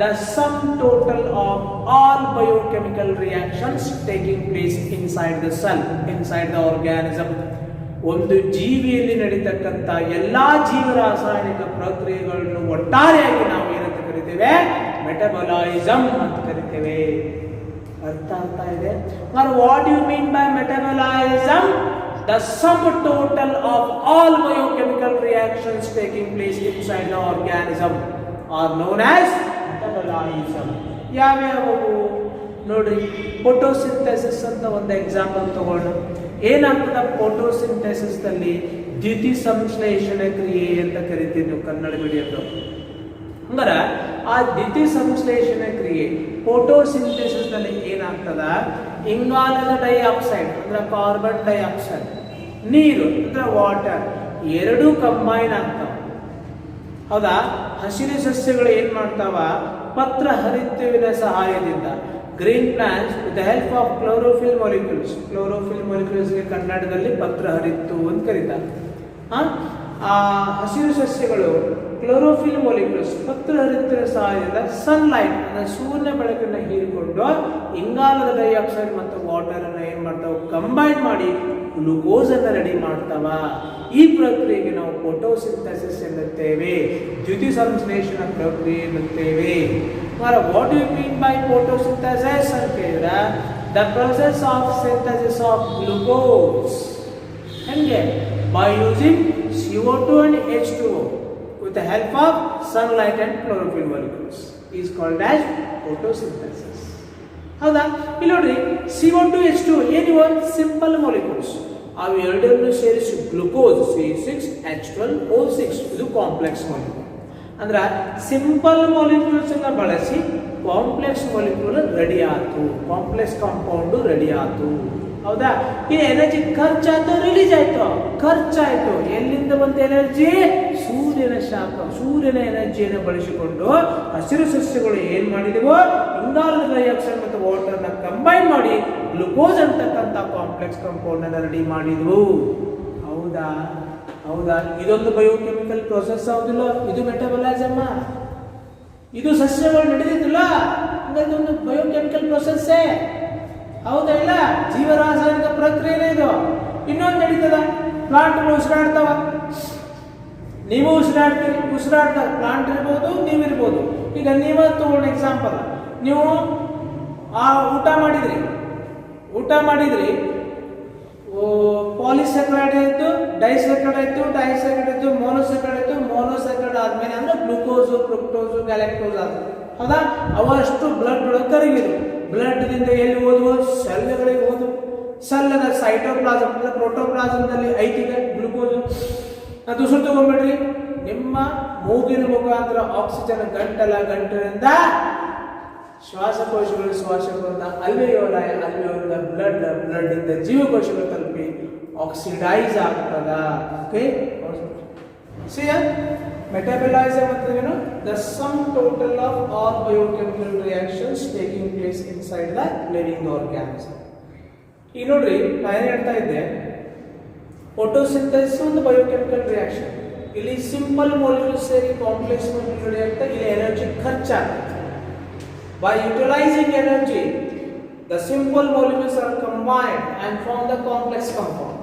the sum total of all biochemical reactions taking place inside the cell, inside the organism. ಒಂದು ಜೀವಿಯಲ್ಲಿ ನಡೀತಕ್ಕಂಥ ಎಲ್ಲಾ ಜೀವರಾಸಾಯನಿಕ ಪ್ರಕ್ರಿಯೆಗಳನ್ನು ಒಟ್ಟಾರೆಯಾಗಿ ನಾವು ಏನಂತ ಕರಿತೇವೆ? ಮೆಟಬಲಾಯಿಸಮ್ ಅಂತ ಕರಿತೇವೆ. ಅರ್ಥ ಆಗ್ತಾ ಇದೆ? What you mean by metabolism? The sum total of all biochemical reactions taking place inside the organism are known as metabolism. ಯಾವ್ಯಾವು ನೋಡ್ರಿ, ಫೋಟೋಸಿಂಥೆಸಿಸ್ ಅಂತ ಒಂದು ಎಕ್ಸಾಂಪಲ್ ತಗೊಳ್ಳೋಣ. ಏನಾಗ್ತದ ಫೋಟೋಸಿಂಥೆಸಿಸ್ ನಲ್ಲಿ? ದ್ಯುತಿ ಸಂಶ್ಲೇಷಣೆ ಕ್ರಿಯೆ ಅಂತ ಕರಿತೀವಿ ನೀವು ಕನ್ನಡ ಮೀಡಿಯಂದು. ಹಂಗಾರ ಆ ದ್ಯುತಿ ಸಂಶ್ಲೇಷಣೆ ಕ್ರಿಯೆ ಫೋಟೋಸಿಂಥೆಸಿಸ್ ನಲ್ಲಿ ಏನಾಗ್ತದ? ಇಂಗಾಲದ ಡೈಆಕ್ಸೈಡ್ ಅಂದ್ರೆ ಕಾರ್ಬನ್ ಡೈಆಕ್ಸೈಡ್, ನೀರು ಅಂದ್ರೆ ವಾಟರ್, ಎರಡೂ ಕಂಬೈನ್ ಆಗ್ತಾವ. ಹೌದಾ? ಹಸಿರು ಸಸ್ಯಗಳು ಏನ್ ಮಾಡ್ತಾವ? ಪತ್ರ ಹರಿತ್ತುವಿನ ಸಹಾಯದಿಂದ, green plants with the help of chlorophyll molecules ಗೆ ಕನ್ನಡದಲ್ಲಿ ಪತ್ರ ಹರಿತ್ತು ಅಂತ ಕರೀತಾರೆ. ಆ ಹಸಿರು ಸಸ್ಯಗಳು ಕ್ಲೋರೋಫಿಲ್ ಮಾಲಿಕ್ಯೂಲ್ಸ್ ಪತ್ರ ಹರಿತ್ತಿನ ಸಹಾಯದಿಂದ ಸನ್ಲೈಟ್ ಅಂದ್ರೆ ಸೂರ್ಯನ ಬೆಳಕನ್ನು ಹೀರಿಕೊಂಡು ಇಂಗಾಲದ ಡೈಆಕ್ಸೈಡ್ ಮತ್ತು ವಾಟರ್ ಅನ್ನ ಏನ್ ಮಾಡ್ತಾವ? ಕಂಬೈನ್ ಮಾಡಿ ಗ್ಲೂಕೋಸ್ ಅನ್ನು ರೆಡಿ ಮಾಡ್ತಾವ. ಈ ಪ್ರಕ್ರಿಯೆಗೆ ನಾವು ಫೋಟೋಸಿಂಥೆಸಿಸ್ ಎನ್ನುತ್ತೇವೆ, ದ್ಯುತಿ ಸಂಶ್ಲೇಷಣಾ ಪ್ರಕ್ರಿಯೆ ಎನ್ನುತ್ತೇವೆ. What you mean by photosynthesis ಅಂತ ಹೇಳಿದ್ರೆ, the process of synthesis of glucose henge by using CO2 and H2O with the help of sunlight and chlorophyll molecules is called as photosynthesis. ಹೌದಾ? ಇಲ್ಲಿ ನೋಡ್ರಿ CO2 H2O ಏನಿವ ಸಿಂಪಲ್ ಮಾಲಿಕ್ಯೂಲ್ಸ್, ಅವು ಎರಡನ್ನು ಸೇರಿಸಿ ಗ್ಲುಕೋಸ್ C6H12O6 ಇದು ಕಾಂಪ್ಲೆಕ್ಸ್ ಮಾಲಿಕ್ಯೂಲ್. ಅಂದ್ರೆ ಸಿಂಪಲ್ ಮಾಲಿಕ್ಯೂಲ್ಸ್ ಅನ್ನ ಬಳಸಿ ಕಾಂಪ್ಲೆಕ್ಸ್ ಮಾಲಿಕ್ಯೂಲ್ ರೆಡಿ ಆಯ್ತು, ಕಾಂಪ್ಲೆಕ್ಸ್ ಕಾಂಪೌಂಡ್ ರೆಡಿ ಆಯ್ತು. ಹೌದಾ? ಈ ಎನರ್ಜಿ ಖರ್ಚಾಯ್ತು, ರಿಲೀಸ್ ಆಯ್ತು, ಖರ್ಚಾಯ್ತು. ಎಲ್ಲಿಂದ ಬಂತ ಎನರ್ಜಿ? ಸೂರ್ಯನ ಶಾಖ, ಸೂರ್ಯನ ಎನರ್ಜಿಯನ್ನು ಬಳಸಿಕೊಂಡು ಹಸಿರು ಸಸ್ಯಗಳು ಏನ್ ಮಾಡಿದವೋ ಇಂಗಾಲದ ಡೈಆಕ್ಸೈಡ್ ಮತ್ತು ವಾಟರ್ ನ ಕಂಬೈನ್ ಮಾಡಿ ಗ್ಲುಕೋಸ್ ಅಂತಕ್ಕಂಥ ಕಾಂಪ್ಲೆಕ್ಸ್ ಕಾಂಪೌಂಡ್ ಅನ್ನ ರೆಡಿ ಮಾಡಿದ್ವು. ಹೌದಾ? ಹೌದಾ? ಇದೊಂದು ಬಯೋಕೆಮಿಕಲ್ ಪ್ರೊಸೆಸ್ ಹೌದಿಲ್ಲ? ಇದು ಮೆಟಬಲಾಯಿಸಮ್, ಇದು ಸಸ್ಯಗಳು ನಡೆದಿದ್ದಿಲ್ಲ, ಇದೊಂದು ಬಯೋಕೆಮಿಕಲ್ ಪ್ರೊಸೆಸ್ಸೇ. ಹೌದಾ? ಇಲ್ಲ, ಜೀವರಾಸಾಯನಿಕ ಪ್ರಕ್ರಿಯೆನೇ ಇದು. ಇನ್ನೊಂದು ನಡೀತದ, ಪ್ಲಾಂಟ್ಗಳು ಉಸಿರಾಡ್ತಾವ, ನೀವು ಉಸಿರಾಡ್ತೀರಿ, ಉಸಿರಾಡ್ತಾವ ಪ್ಲಾಂಟ್ ಇರ್ಬೋದು, ನೀವಿರ್ಬೋದು. ಈಗ ನೀವ ತಗೊಂಡು ಎಕ್ಸಾಂಪಲ್, ನೀವು ಊಟ ಮಾಡಿದ್ರಿ ಪಾಲಿಸ್ಯಾಕರೈಡ್ ಆಯ್ತು, ಡೈಸ್ಯಾಕರೈಡ್ ಆಯ್ತು, ಡೈಸ್ಯಾಕರೈಡ್ ಆಯ್ತು, ಮೋನೋಸ್ಯಾಕರೈಡ್ ಆಯ್ತು, ಮೋನೋಸ್ಯಾಕರೈಡ್ ಆದ್ಮೇಲೆ ಅಂದ್ರೆ ಗ್ಲೂಕೋಸ್, ಫ್ರಕ್ಟೋಸ್, ಗ್ಯಾಲಕ್ಟೋಸ್ ಆದ. ಹೌದಾ? ಅವಷ್ಟು ಬ್ಲಡ್ ಒಳಗೆ ಕರಗಿದ್ರು. ಬ್ಲಡ್ ದಿಂದ ಎಲ್ಲಿ ಹೋದ್ವು? ಸೆಲ್ಗಳಿಗೆ ಹೋದ್ವು. ಸೆಲ್ನ ಸೈಟೋಪ್ಲಾಸಮ್ ಅಂದ್ರೆ ಪ್ರೋಟೋಪ್ಲಾಸಮ್ನಲ್ಲಿ ಐತಿಗ ಗ್ಲುಕೋಸ್. ಅದು ಉಸಿರು ತಗೊಂಡ್ಬಿಡ್ರಿ, ನಿಮ್ಮ ಮೂಗಿನ ಮುಖಾಂತರ ಆಕ್ಸಿಜನ್ ಗಂಟಲಿಂದ ಶ್ವಾಸಕೋಶಗಳಿಂದ ಅಲ್ವೇಯೋಲ ಬ್ಲಡ್ ಇಂದ ಜೀವಕೋಶಗಳು ತಲುಪಿ ಆಕ್ಸಿಡೈಸ್ ಆಗ್ತದ. ಓಕೆ, ಮೆಟಾಬಲಾಯಿಸಮ್ ಅಂದ್ರೆ ಏನು? The sum total of all biochemical reactions taking place inside the living organism. ಈಗ ನೋಡ್ರಿ, ನಾನು ಏನು ಹೇಳ್ತಾ ಇದ್ದೆ, ಫೋಟೋಸಿಂಥಸಿಸ್ ಒಂದು ಬಯೋಕೆಮಿಕಲ್ ರಿಯಾಕ್ಷನ್. ಇಲ್ಲಿ ಸಿಂಪಲ್ ಮಾಲಿಕ್ಯೂಲ್ಸ್ ಸೇರಿ ಕಾಂಪ್ಲೆಕ್ಸ್ ಮಾಲಿಕ್ಯೂಲ್ ರೆಡಿ ಆಗ್ತಾ, ಇಲ್ಲಿ ಎನರ್ಜಿ ಖರ್ಚಾಗುತ್ತೆ. By utilizing energy, the simple molecules are combined and form the complex compound.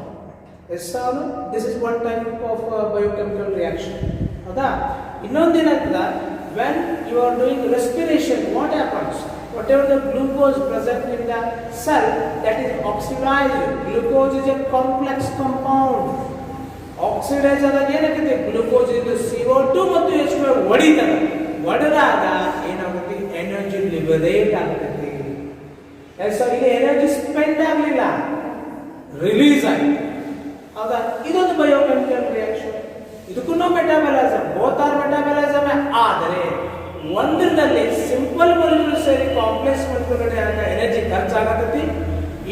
Yes, sir. This is one type of biochemical reaction. Hada? Innondu enaಗ್ತದ, when you are doing respiration, what happens? Whatever the glucose present in the cell, that is oxidized. Glucose is a complex compound. Oxidize ಆದಾಗ ಏನಾಗುತ್ತೆ? ಗ್ಲೂಕೋಸ್ ಇದು CO2 ಮತ್ತು H2O ಒಡಿತದ. ಒಡೆದಾಗ ಏನಾಗುತ್ತೆ? ಎನರ್ಜಿ ಲಿಬರೇಟ್ ಆಗ್ತದೆ. ಇಲ್ಲಿ ಎನರ್ಜಿ ಸ್ಪೆಂಡ್ ಆಗಲಿಲ್ಲ, ರಿಲೀಸ್ ಆಯ್ತು. ಹೌದಾ? ಇದೊಂದು ಬಯೋಕೆಮಿಕಲ್ ರಿಯಾಕ್ಷನ್. ಇದಕ್ಕೂ ಮೆಟಾಬಲಾಯಿಸಮ್, ಬೋತ್ ಆರ್ ಮೆಟಾಬಲಾಯಿಸಮ್. ಆದರೆ ಒಂದರಲ್ಲಿ ಸಿಂಪಲ್ ಮಾಲಿಕ್ಯೂಲ್ ಸೇರಿ ಕಾಂಪ್ಲೆಕ್ಸ್ ಮಾಲಿಕ್ಯೂಲ್ ಆಗ ಎನರ್ಜಿ ಖರ್ಚಾಗತೈತಿ,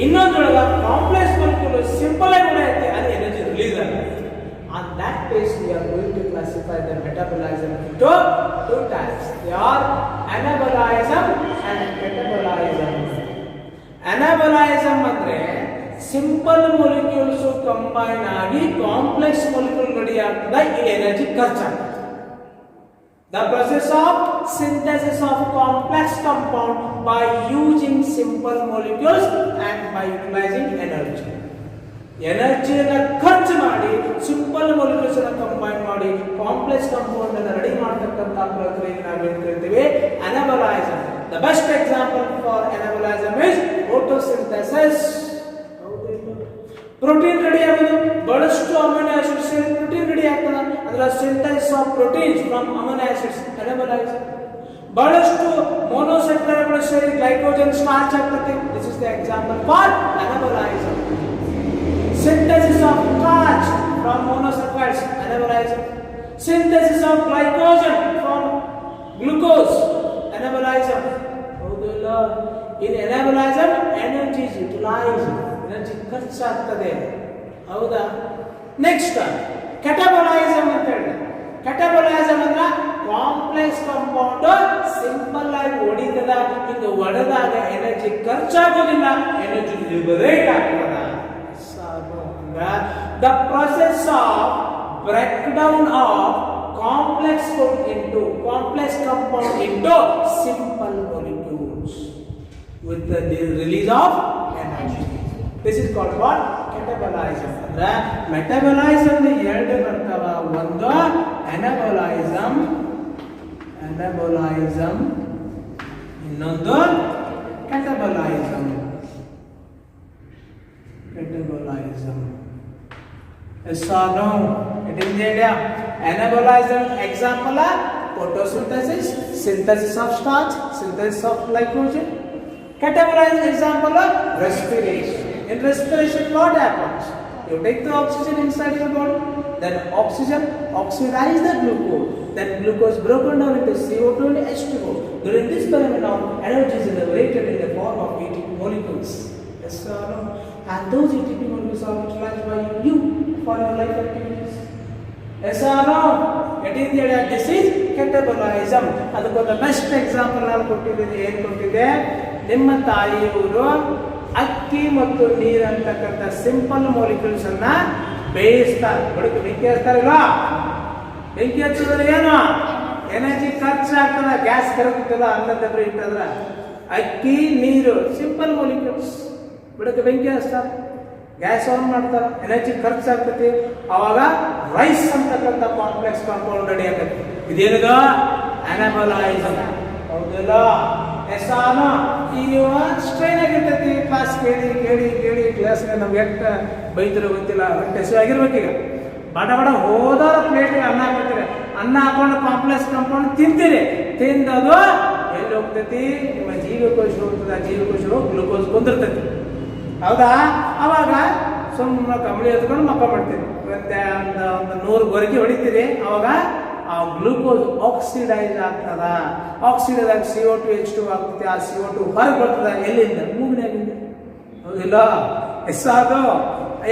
ಇನ್ನೊಂದೊಳಗ ಕಾಂಪ್ಲೆಕ್ಸ್ ಮಾಲಿಕ್ಯೂಲ್ ಸಿಂಪಲ್ ಆಗಿ ಉಳಿಯುತ್ತೆ, ಅದು ಎನರ್ಜಿ ರಿಲೀಸ್ ಆಗುತ್ತೆ. On that case, we are going to classify the metabolism into two types. They are anabolism and metabolism. Anabolism ಅಂದ್ರೆ ಸಿಂಪಲ್ ಮಾಲಿಕ್ಯೂಲ್ಸ್ ಕಂಬೈನ್ ಆಗಿ ಕಾಂಪ್ಲೆಕ್ಸ್ ಮಾಲಿಕ್ಯೂಲ್ ರೆಡಿ ಆಗ್ತದೆ, ಇಲ್ಲಿ energy ಖರ್ಚಾಗ್ತದೆ. The process of synthesis of complex compound by using simple molecules and by utilizing energy. ಎನರ್ಜಿಯನ್ನು ಖರ್ಚು ಮಾಡಿ ಸಿಂಪಲ್ ಮಾಲಿಕ್ಯೂಲ್ಸ್ ಅನ್ನು ಕಂಬೈನ್ ಮಾಡಿ ಕಾಂಪ್ಲೆಕ್ಸ್ ಕಾಂಪೌಂಡ್ ಅನ್ನು ರೆಡಿ ಮಾಡತಕ್ಕಂತ ಪ್ರಕ್ರಿಯೆಗೆ ನಾವು ಏನು ಕರೀತೀವಿ? Anabolism. The best example for anabolism is photosynthesis. Protein ready ಆಗೋದು, ಬಹಳಷ್ಟು ಅಮೈನೋ ಆಸಿಡ್ಸ್ ಸೇರಿ ಪ್ರೋಟೀನ್ ರೆಡಿ ಆಗ್ತದೆ, ಅಂದ್ರೆ synthesis of proteins from amino acids, anabolism. ಬಹಳಷ್ಟು ಮೋನೋಸ್ಯಾಕರೈಡ್ಗಳು ಸೇರಿ ಗ್ಲೈಕೋಜನ್ ಸ್ಟಾರ್ಚ್ ಆಗ್ತದೆ, this is the example for anabolism. Synthesis of starch from monosaccharides, anabolism. Synthesis of glycogen from glucose, anabolism. In anabolism, energy is utilized, energy ಖರ್ಚಾಗ್ತದೆ. ಹೌದಾ? ನೆಕ್ಸ್ಟ್ ಕ್ಯಾಟಬಾಲಿಸಮ್ ಅಂತ ಹೇಳಿ. ಕ್ಯಾಟಬಾಲಿಸಮ್ ಅಂದ್ರೆ ಕಾಂಪ್ಲೆಕ್ಸ್ ಕಾಂಪೌಂಡ್ ಸಿಂಪಲ್ ಆಗಿ ಹೊಡಿತದ, ಇದು ಹೊಡೆದಾಗ ಎನರ್ಜಿ ಖರ್ಚಾಗೋದಿಲ್ಲ, ಎನರ್ಜಿ ಲಿಬರೇಟ್ ಆಗ್ತದ. The process of breakdown of complex compound into simple molecules with the release of energy. This is called what? Catabolism. ಅಂದ್ರೆ ಮೆಟಾಬಾಲಿಸಮ್ ಎರಡು ಬರ್ತವ, ಒಂದು ಅನಾಬಾಲಿಸಮ್, ಇನ್ನೊಂದು catabolism. anabolism. Yes or no? It is there. Anabolism example are photosynthesis, synthesis of starch, synthesis of glycogen. Catabolism example are respiration. In respiration, what happens? You take the oxygen inside your body, then oxygen oxidize the glucose. That glucose broken down into CO2 and H2O. During this phenomenon, energy is liberated in the form of ATP molecules. Yes or no? And those ATP molecules are utilized by you for your life activities. Yes or no? It is the this is catabolism. ಅದಕ್ಕೊಂದು ಬೆಸ್ಟ್ ಎಕ್ಸಾಂಪಲ್ ನಾನು ಕೊಟ್ಟಿದ್ದೀನಿ. ಏನು ಕೊಟ್ಟಿದ್ದೆ? ನಿಮ್ಮ ತಾಯಿಯವರು ಅಕ್ಕಿ ಮತ್ತು ನೀರು ಅಂತಕ್ಕಂಥ ಸಿಂಪಲ್ ಮಾಲಿಕ್ಯೂಲ್ಸ್ ಅನ್ನ ಬೇಯಿಸ್ತಾರೆ. ಬೆಳಗ್ಗೆ ಬೆಂಕಿ ಹಚ್ತಾರಲ್ವಾ? ಬೆಂಕಿ ಹಚ್ಚಿದ್ರೆ ಏನು ಎನರ್ಜಿ ಖರ್ಚಾಗ್ತದೆ. ಗ್ಯಾಸ್ ಕರಗುತ್ತಲ್ಲ ಅನ್ನದಬ್ರಿ ಇಟ್ಟಂದ್ರ ಅಕ್ಕಿ ನೀರು ಸಿಂಪಲ್ ಮಾಲಿಕ್ಯೂಲ್ಸ್. ಬೆಳಗ್ಗೆ ಬೆಂಕಿ ಹಚ್ತಾರೆ, ಗ್ಯಾಸ್ ಆನ್ ಮಾಡ್ತಾರೆ, ಎನರ್ಜಿ ಖರ್ಚಾಗ್ತೈತಿ. ಅವಾಗ ರೈಸ್ ಅಂತಕ್ಕಂಥ ಕಾಂಪ್ಲೆಕ್ಸ್ ಕಾಂಪೌಂಡ್ ರೆಡಿ ಆಗತ್ತೆ. ಇದೇನಿದು? ಅನಾಬಲೈಸಮ್. ಹೌದಲ್ಲ? ಎಸಾನ ಈಗ ಸ್ಟ್ರೈನ್ ಆಗಿರ್ತೈತಿ. ಕ್ಲಾಸ್ ಕೇಳಿ ಕೇಳಿ ಕೇಳಿ ಕ್ಲಾಸ್ಗೆ ನಮ್ಗೆ ಎಷ್ಟು ಬೈತಿರೋ ಗೊತ್ತಿಲ್ಲ. ಟೆಸ್ಟ್ ಆಗಿರ್ಬೇಕೀಗ. ಬಡ ಬಡ ಹೋದಾರ ಪ್ಲೇಟ್ಗೆ ಅನ್ನ ಹಾಕ್ತೀರಿ. ಅನ್ನ ಹಾಕೊಂಡು ಕಾಂಪ್ಲೆಕ್ಸ್ ಕಾಂಪೌಂಡ್ ತಿಂತೀರಿ. ತಿಂದದು ಎಲ್ಲಿ ಹೋಗ್ತೈತಿ? ನಿಮ್ಮ ಜೀವಕೋಶ ಹೋಗ್ತದೆ. ಆ ಜೀವಕೋಶ ಗ್ಲೂಕೋಸ್ ಕುಂದಿರ್ತೈತಿ. ಹೌದಾ? ಅವಾಗ ಸುಮ್ಮನೆ ಕಂಬಳಿ ಎತ್ಕೊಂಡು ಮಕ್ಕ ಮಾಡ್ತೀರಿ. ಒಂದು 100 ಗೊರಗಿ ಹೊಡಿತೀರಿ. ಅವಾಗ ಆ ಗ್ಲೂಕೋಸ್ ಆಕ್ಸಿಡೈಸ್ ಆಗ್ತದ. ಆಕ್ಸಿಡೈಸ್ ಆಗಿ CO2 H2 ಆಗ್ತದೆ. ಆ CO2 ಹೊರಗೆ ಬರ್ತದ. ಎಲ್ಲಿಂದ? ಮೂಗಿನಾಗಿಂದ. ಹೌದಿಲ್ಲ? ಅದು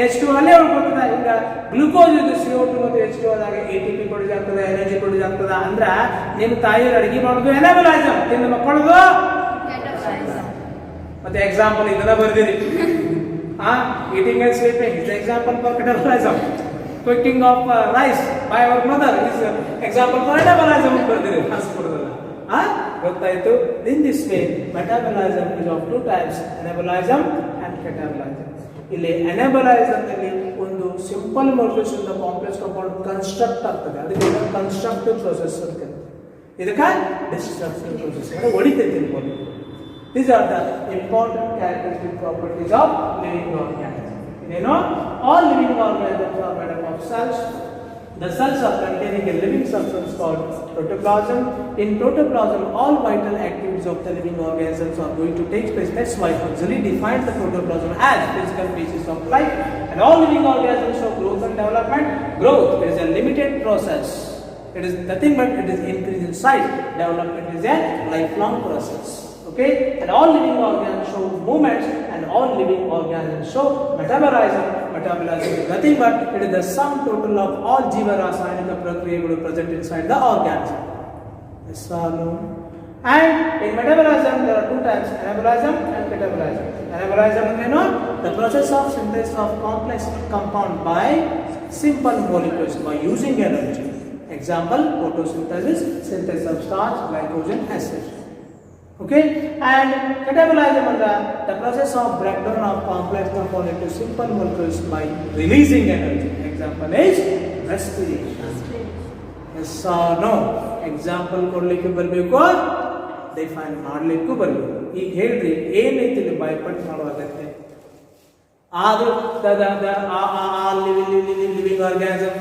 H2 ಅಲ್ಲೇ ಉಳ್ಕೊತದ. ಈಗ ಗ್ಲೂಕೋಸ್ ಇದು CO2 ಮತ್ತು H2 ಆದಾಗ ATP ಪ್ರೊಡ್ಯೂಸ್ ಆಗ್ತದೆ, ಎನರ್ಜಿ ಪ್ರೊಡ್ಯೂಸ್ ಆಗ್ತದ. ಅಂದ್ರ ನಿಮ್ಮ ತಾಯಿಯವರು ಅಡಿಗೆ ಮಾಡೋದು ಎನಾಬಲೈಸಮ್, ತಿಂದ ಮಕ್ಕಳದು. ಮತ್ತೆ ಎಕ್ಸಾಂಪಲ್ ಇದನ್ನ ಬರ್ದಿರಿ. Eating and sleeping is example for catabolism. Cooking of rice by our mother is example for anabolism. ಬರ್ದಿರಿ. ಹಾಸ್ಕೊಡೋದಲ್ಲ. ಗೊತ್ತಾಯ್ತು? In this way, metabolism is of two types, anabolism and catabolism. ಇಲ್ಲಿ anabolism ನಲ್ಲಿ ಒಂದು ಸಿಂಪಲ್ ಮಾಲಿಕ್ಯೂಲ್ಸ್ ಇಂದ ಕಾಂಪ್ಲೆಕ್ಸ್ ಕಾಂಪೌಂಡ್ ಕನ್ಸ್ಟ್ರಕ್ಟ್ ಆಗ್ತದೆ. ಅದಕ್ಕೆ ಕನ್ಸ್ಟ್ರಕ್ಟಿವ್ ಪ್ರೋಸೆಸ್ ಅಂತ ಕರೀತಾರೆ. ಇದಕ್ಕೆ ಡಿಸ್ಟ್ರಕ್ಟಿವ್ ಪ್ರೋಸೆಸ್ ಅಂತ ಹೊಡಿತೈತಿ molecule. These are the important characteristic properties of living organisms. You know, all living organisms are made up of cells. The cells are containing a living substance called protoplasm. In protoplasm, all vital activities of the living organisms are going to take place. That's why Huxley defined the protoplasm as physical basis of life. And all living organisms show growth and development. Growth is a limited process. It is nothing but it is increase in size. Development is a lifelong process. Okay, and all living organisms show movements, and all living organisms show metabolism. Metabolism is nothing but it is the sum total of all jiva rasayanika prakriyaಗಳು present inside the organism. Yes or no? And in metabolism there are two types, anabolism and catabolism. Anabolism is the process of synthesis of complex compound by simple molecules by using energy. Example: photosynthesis, synthesis of starch, glycogen, acid. Okay, and catabolism is the process of breakdown of complex compound into simple molecules by releasing energy. Example is respiration. Yes or no? Example ಕೊಡ್ಲಿಕ್ಕೆ ಬರಬೇಕು, ಡಿಫೈನ್ ಮಾಡಲಿಕ್ಕೂ ಬರಬೇಕು. ಈಗ ಹೇಳ್ರಿ ಏನೈತಿ ಇಲ್ಲಿ ಬೈಪಟ್ ಮಾಡುವಾಗತ್ತೆ. ಆದ್ರೂ ಲಿವಿಂಗ್ ಆರ್ಗ್ಯಾನಿಸಮ್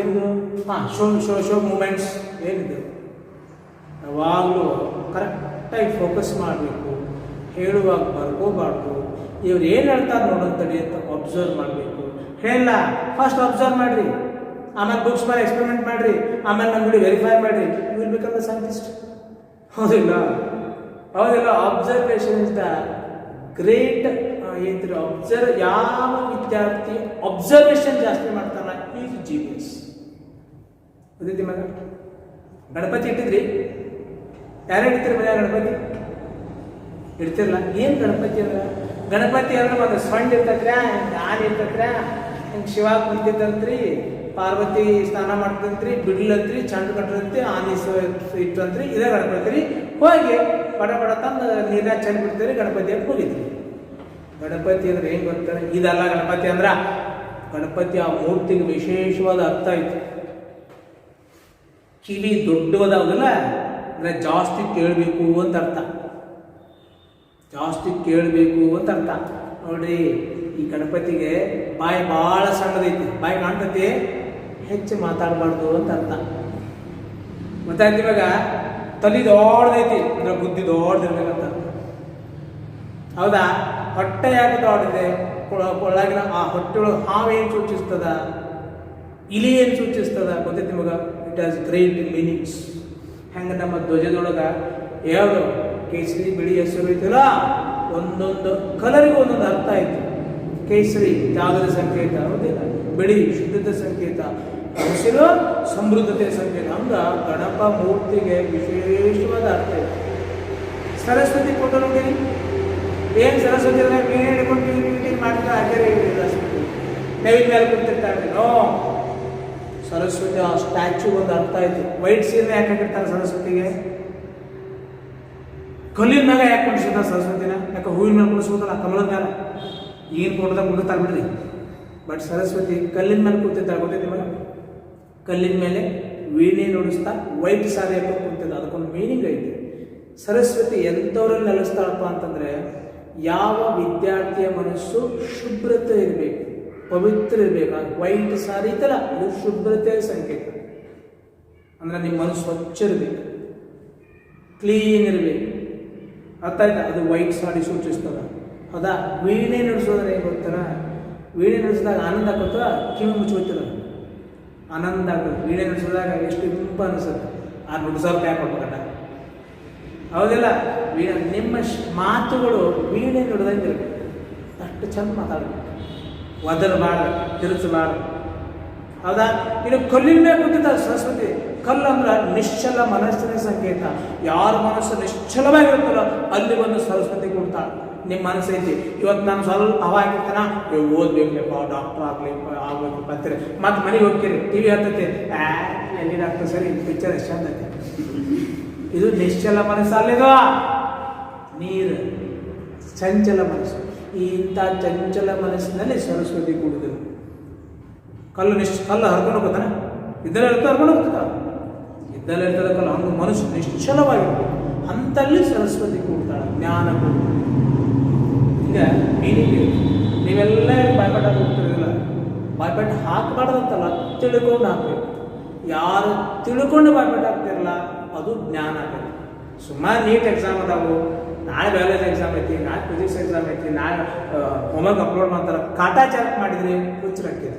ಏನಿದು ಶೋ ಮೂಮೆಂಟ್ಸ್ ಏನಿದು ಯಾವಾಗಲೂ ಕರೆಕ್ಟಾಗಿ ಫೋಕಸ್ ಮಾಡಬೇಕು. ಹೇಳುವಾಗ ಬರ್ಕೋಬಾರ್ದು. ಇವ್ರು ಏನು ಹೇಳ್ತಾರೆ ನೋಡೋಂತಡಿ ಅಂತ ಅಬ್ಸರ್ವ್ ಮಾಡಬೇಕು. ಹೇಳ ಫಸ್ಟ್ ಅಬ್ಸರ್ವ್ ಮಾಡಿರಿ, ಆಮೇಲೆ ಬುಕ್ಸ್ ಮೇಲೆ ಎಕ್ಸ್ಪೆರಿಮೆಂಟ್ ಮಾಡಿರಿ, ಆಮೇಲೆ ನಮ್ಮ ನೋಡಿ ವೆರಿಫೈ ಮಾಡಿರಿ. You will become the scientist. ಹೌದಿಲ್ಲ? ಹೌದಿಲ್ಲ? Observation is the great. ಏನ್ರಿ ಯಾವ ವಿದ್ಯಾರ್ಥಿ ಅಬ್ಸರ್ವೇಷನ್ ಜಾಸ್ತಿ ಮಾಡ್ತಾನ ಈಸ್ ಜೀನಿಯಸ್. ಗೊತ್ತೈತಿ ಮಗ? ಗಣಪತಿ ಇಟ್ಟಿದ್ರಿ? ಯಾರು ಇಡ್ತೀರಿ ಮನೆಯಾಗ ಗಣಪತಿ? ಇಡ್ತಿರಲ್ಲ. ಏನು ಗಣಪತಿ ಅಂದ್ರೆ? ಗಣಪತಿ ಅಂದ್ರೆ ಒಂದು ಸೊಂಡ್ ಇರ್ತೈತ್ರ, ಆನೆ ಇರ್ತೈತ್ರ, ಹಿಂಗೆ ಶಿವ ಕುಂತಿದ್ದಂತ್ರಿ, ಪಾರ್ವತಿ ಸ್ನಾನ ಮಾಡ್ತಂತ್ರಿ, ಬಿಡ್ಲಂತ್ರಿ, ಚಂಡ್ ಕಟ್ಟಂತ್ರಿ, ಆನೆ ಇಟ್ಟಂತ್ರಿ, ಇದೇ ಗಣಪತಿ ರೀ. ಹೋಗಿ ಬಡ ಬಡ ತಂದು ನೀರಾಗ ಚೆಂದ ಬಿಡ್ತೀರಿ, ಗಣಪತಿ ಅಂತ ಹೋಗಿದ್ರಿ. ಗಣಪತಿ ಅಂದ್ರೆ ಏನು ಗೊತ್ತಾರೆ? ಇದಲ್ಲ ಗಣಪತಿ ಅಂದ್ರ. ಗಣಪತಿ ಆ ಮೂರ್ತಿಗೆ ವಿಶೇಷವಾದ ಅರ್ಥ ಐತಿ. ಕಿವಿ ದೊಡ್ಡದಾಗಲ್ಲ ಅಂದ್ರೆ ಜಾಸ್ತಿ ಕೇಳಬೇಕು ಅಂತ ಅರ್ಥ. ಜಾಸ್ತಿ ಕೇಳಬೇಕು ಅಂತ ಅರ್ಥ. ನೋಡ್ರಿ, ಈ ಗಣಪತಿಗೆ ಬಾಯಿ ಭಾಳ ಸಣ್ಣದೈತಿ, ಬಾಯಿ ಕಾಣ್ತತಿ, ಹೆಚ್ಚು ಮಾತಾಡಬಾರ್ದು ಅಂತ ಅರ್ಥ. ಗೊತ್ತಾಯ್ತು ಇವಾಗ? ತಲೆ ದೊಡ್ಡದೈತಿ ಅಂದ್ರೆ ಬುದ್ಧಿ ದೊಡ್ಡದಿರ್ಬೇಕಂತ. ಹೌದಾ? ಹೊಟ್ಟೆ ಯಾಕೆ ದೊಡ್ಡದಿದೆ? ಒಳಗಿನ ಆ ಹೊಟ್ಟೆಯೊಳಗೆ ಹಾವು ಏನು ಸೂಚಿಸ್ತದ, ಇಲಿ ಏನು ಸೂಚಿಸ್ತದ ಗೊತ್ತೈತಿ ನಿಮಗೆ? It has great meanings. ಹೆಂಗೆ ನಮ್ಮ ಧ್ವಜದೊಳಗೆ ಯಾವುದು ಕೇಸರಿ ಬಿಳಿ ಹೆಸರು ಐತಿಲ್ಲ, ಒಂದೊಂದು ಕಲರಿಗೂ ಒಂದೊಂದು ಅರ್ಥ ಆಯಿತು. ಕೇಸರಿ ತ್ಯಾಗದ ಸಂಕೇತ, ಹೌದಿಲ್ಲ? ಬಿಳಿ ಶುದ್ಧತೆ ಸಂಕೇತ, ಹಸಿರು ಸಮೃದ್ಧತೆ ಸಂಕೇತ. ಹಂಗೆ ಗಣಪ ಮೂರ್ತಿಗೆ ವಿಶೇಷವಾದ ಅರ್ಥ ಇದೆ. ಸರಸ್ವತಿ ಫೋಟೋ ನೋಡಿ, ಏನು ಸರಸ್ವತಿ ಮೀನು ಹಿಡ್ಕೊಂಡು ಮಾಡ್ತಾ ಹಾಗೆ ಸರಸ್ವತಿ ನೈವೇದ್ಯ ಮೇಲೆ ಕುಂತಿರ್ತಾರೆ. ನೋ, ಸರಸ್ವತಿ ಆ ಸ್ಟ್ಯಾಚು ಒಂದು ಅರ್ಥ ಆಯ್ತು. ವೈಟ್ ಸೀರೆ ಯಾಕೆ ಹಾಕಿರ್ತಾರೆ ಸರಸ್ವತಿಗೆ? ಕಲ್ಲಿನ ಮ್ಯಾಗ ಯಾಕೆ ಕುಣಿಸಿದ ಸರಸ್ವತಿನ? ಯಾಕೆ ಹೂವಿನ ಮೇಲೆ ಕುಣಿಸ್ಬೋದಲ್ಲ, ಕಮಲದ ಮೇಲೆ? ಏನು ಫೋಟೋದಾಗ ಕುಂದಿರ್ತಾರೆ ಬಿಡ್ರಿ. ಬಟ್ ಸರಸ್ವತಿ ಕಲ್ಲಿನ ಮೇಲೆ ಕೂತಿರ್ತಾರೆ, ಗೊತ್ತೈತಿ ನಿಮಗೆ? ಕಲ್ಲಿನ ಮೇಲೆ ವೀಣೆ ನುಡಿಸ್ತಾ ವೈಟ್ ಸಾರಿ ಹಾಕೊಂಡು ಕುಂತಿದ್ದ. ಅದಕ್ಕೊಂದು ಮೀನಿಂಗ್ ಐತಿ. ಸರಸ್ವತಿ ಎಂಥವ್ರಲ್ಲಿ ನೆಲೆಸ್ತಾಳಪ್ಪ ಅಂತಂದರೆ, ಯಾವ ವಿದ್ಯಾರ್ಥಿಯ ಮನಸ್ಸು ಶುಭ್ರತೆ ಇರಬೇಕು, ಪವಿತ್ರ ಇರಬೇಕು. ವೈಟ್ ಸಾರಿ ಐತಲ್ಲ, ಇದು ಶುಭ್ರತೆಯ ಸಂಕೇತ. ಅಂದರೆ ನಿಮ್ಮ ಮನಸ್ಸು ಸ್ವಚ್ಛ ಇರಬೇಕು, ಕ್ಲೀನ್ ಇರಬೇಕು. ಅರ್ಥ ಆಯ್ತಾ? ಅದು ವೈಟ್ ಸಾರಿ ಸೂಚಿಸ್ತದ. ಹೌದಾ? ವೀಣೆ ನುಡಿಸೋದ್ರೆ ಏನು ಗೊತ್ತಾನ? ವೀಣೆ ನುಡಿಸಿದಾಗ ಆನಂದ ಆಗುತ್ತಾ? ಕಿವಿ ಮುಚ್ಚುತ್ತಿಲ್ಲ, ಆನಂದ ಆಗುತ್ತೆ. ವೀಣೆ ನುಡಿಸಿದಾಗ ಎಷ್ಟು ಇಂಪ ಅನಿಸುತ್ತೆ. ಆ ನುಡಿಸೋರು ಯಾಕೆ ಕೊಡ್ಬೇಕಲ್ಲ? ಹೌದಿಲ್ಲ? ವೀಣೆ ನಿಮ್ಮ ಮಾತುಗಳು ವೀಣೆ ನುಡಿದಂಗೆ ಇರಬೇಕು. ಅಷ್ಟು ಚಂದ ಮಾತಾಡಬೇಕು, ಒದರಬಾರ್ದು, ತಿರುಚಬಾರ್ದು. ಹೌದಾ? ಇನ್ನು ಕಲ್ಲಿನ ಮೇಲೆ ಕೂತಿದ್ದ ಸರಸ್ವತಿ. ಕಲ್ಲು ಅಂದ್ರೆ ನಿಶ್ಚಲ ಮನಸ್ಸಿನ ಸಂಕೇತ. ಯಾರ ಮನಸ್ಸು ನಿಶ್ಚಲವಾಗಿರುತ್ತಲ್ಲ ಅಲ್ಲಿ ಒಂದು ಸರಸ್ವತಿ ಕೊಡ್ತಾಳೆ. ನಿಮ್ಮ ಮನಸ್ಸು ಐತಿ, ಇವತ್ತು ನಾನು ಸ್ವಲ್ಪ ಹವ ಆಗಿರ್ತಾನ, ಓದ್ಬೇಕಪ್ಪ, ಡಾಕ್ಟರ್ ಆಗ್ಬೇಕು ಬರ್ತೀರಿ, ಮತ್ತೆ ಮನೆಗೆ ಹೋಗ್ತೀರಿ, ಟಿ ವಿ ಹತ್ತೈತಿ, ಎಲ್ಲಿ ಡಾಕ್ಟರ್ ಸರಿ ಪಿಕ್ಚರ್ ಎಷ್ಟು ಚಂದ ಐತಿ. ಇದು ನಿಶ್ಚಲ ಮನಸ್ಸು ಅಲ್ಲಿದು. ನೀರು ಚಂಚಲ ಮನಸ್ಸು. ಇಂಥ ಚಂಚಲ ಮನಸ್ಸಿನಲ್ಲಿ ಸರಸ್ವತಿ ಕೂಡಿದ್ರು. ಕಲ್ಲು ಹರ್ಕೊಂಡು ಹೋಗುತ್ತಾನೆ, ಇದ್ದಲ್ಲೇ ಇರ್ತಾ ಹರ್ಕೊಂಡು ಹೋಗ್ತದ, ಇದ್ದಲ್ಲೇ ಇರ್ತದ ಕಲ್ಲು. ಹಂಗೆ ಮನಸ್ಸು ನಿಶ್ಚಲವಾಗಿರ್ಬೇಕು. ಅಂತಲ್ಲಿ ಸರಸ್ವತಿ ಕೂಡ್ತಾಳೆ, ಜ್ಞಾನ ಕೂಡ್ತಾಳೆ. ಈಗ ಮೀನಿಂಗ್ ನೀವೆಲ್ಲ ಬಾಯ್ಪಾಟ್ ಹಾಕಿ ಹೋಗ್ತಿರಲಿಲ್ಲ. ಬಾಯ್ಪಾಟ್ ಹಾಕಬಾರ್ದಂತಲ್ಲ, ತಿಳ್ಕೊಂಡು ಹಾಕಬೇಕು. ಯಾರು ತಿಳ್ಕೊಂಡು ಬಾಯ್ಪಾಟ್ ಹಾಕ್ತಿರಲ್ಲ ಅದು ಜ್ಞಾನ ಆಗಬೇಕು. ಸುಮಾರು ನೀಟ್ ಎಕ್ಸಾಮ್ ಅದಾವು, ನಾಳೆ ಬಯಾಲಜಿ ಎಕ್ಸಾಮ್ ಐತಿ, ನಾಳೆ ಫಿಸಿಕ್ಸ್ ಎಕ್ಸಾಮ್ ಐತಿ, ನಾಳೆ ಹೋಮ್ವರ್ಕ್ ಅಪ್ಲೋಡ್ ಮಾಡ್ತಾರೆ. ಕಾಟಾಚಾರ ಮಾಡಿದರೆ ಹುಚ್ಚರಾಗ್ತದೆ.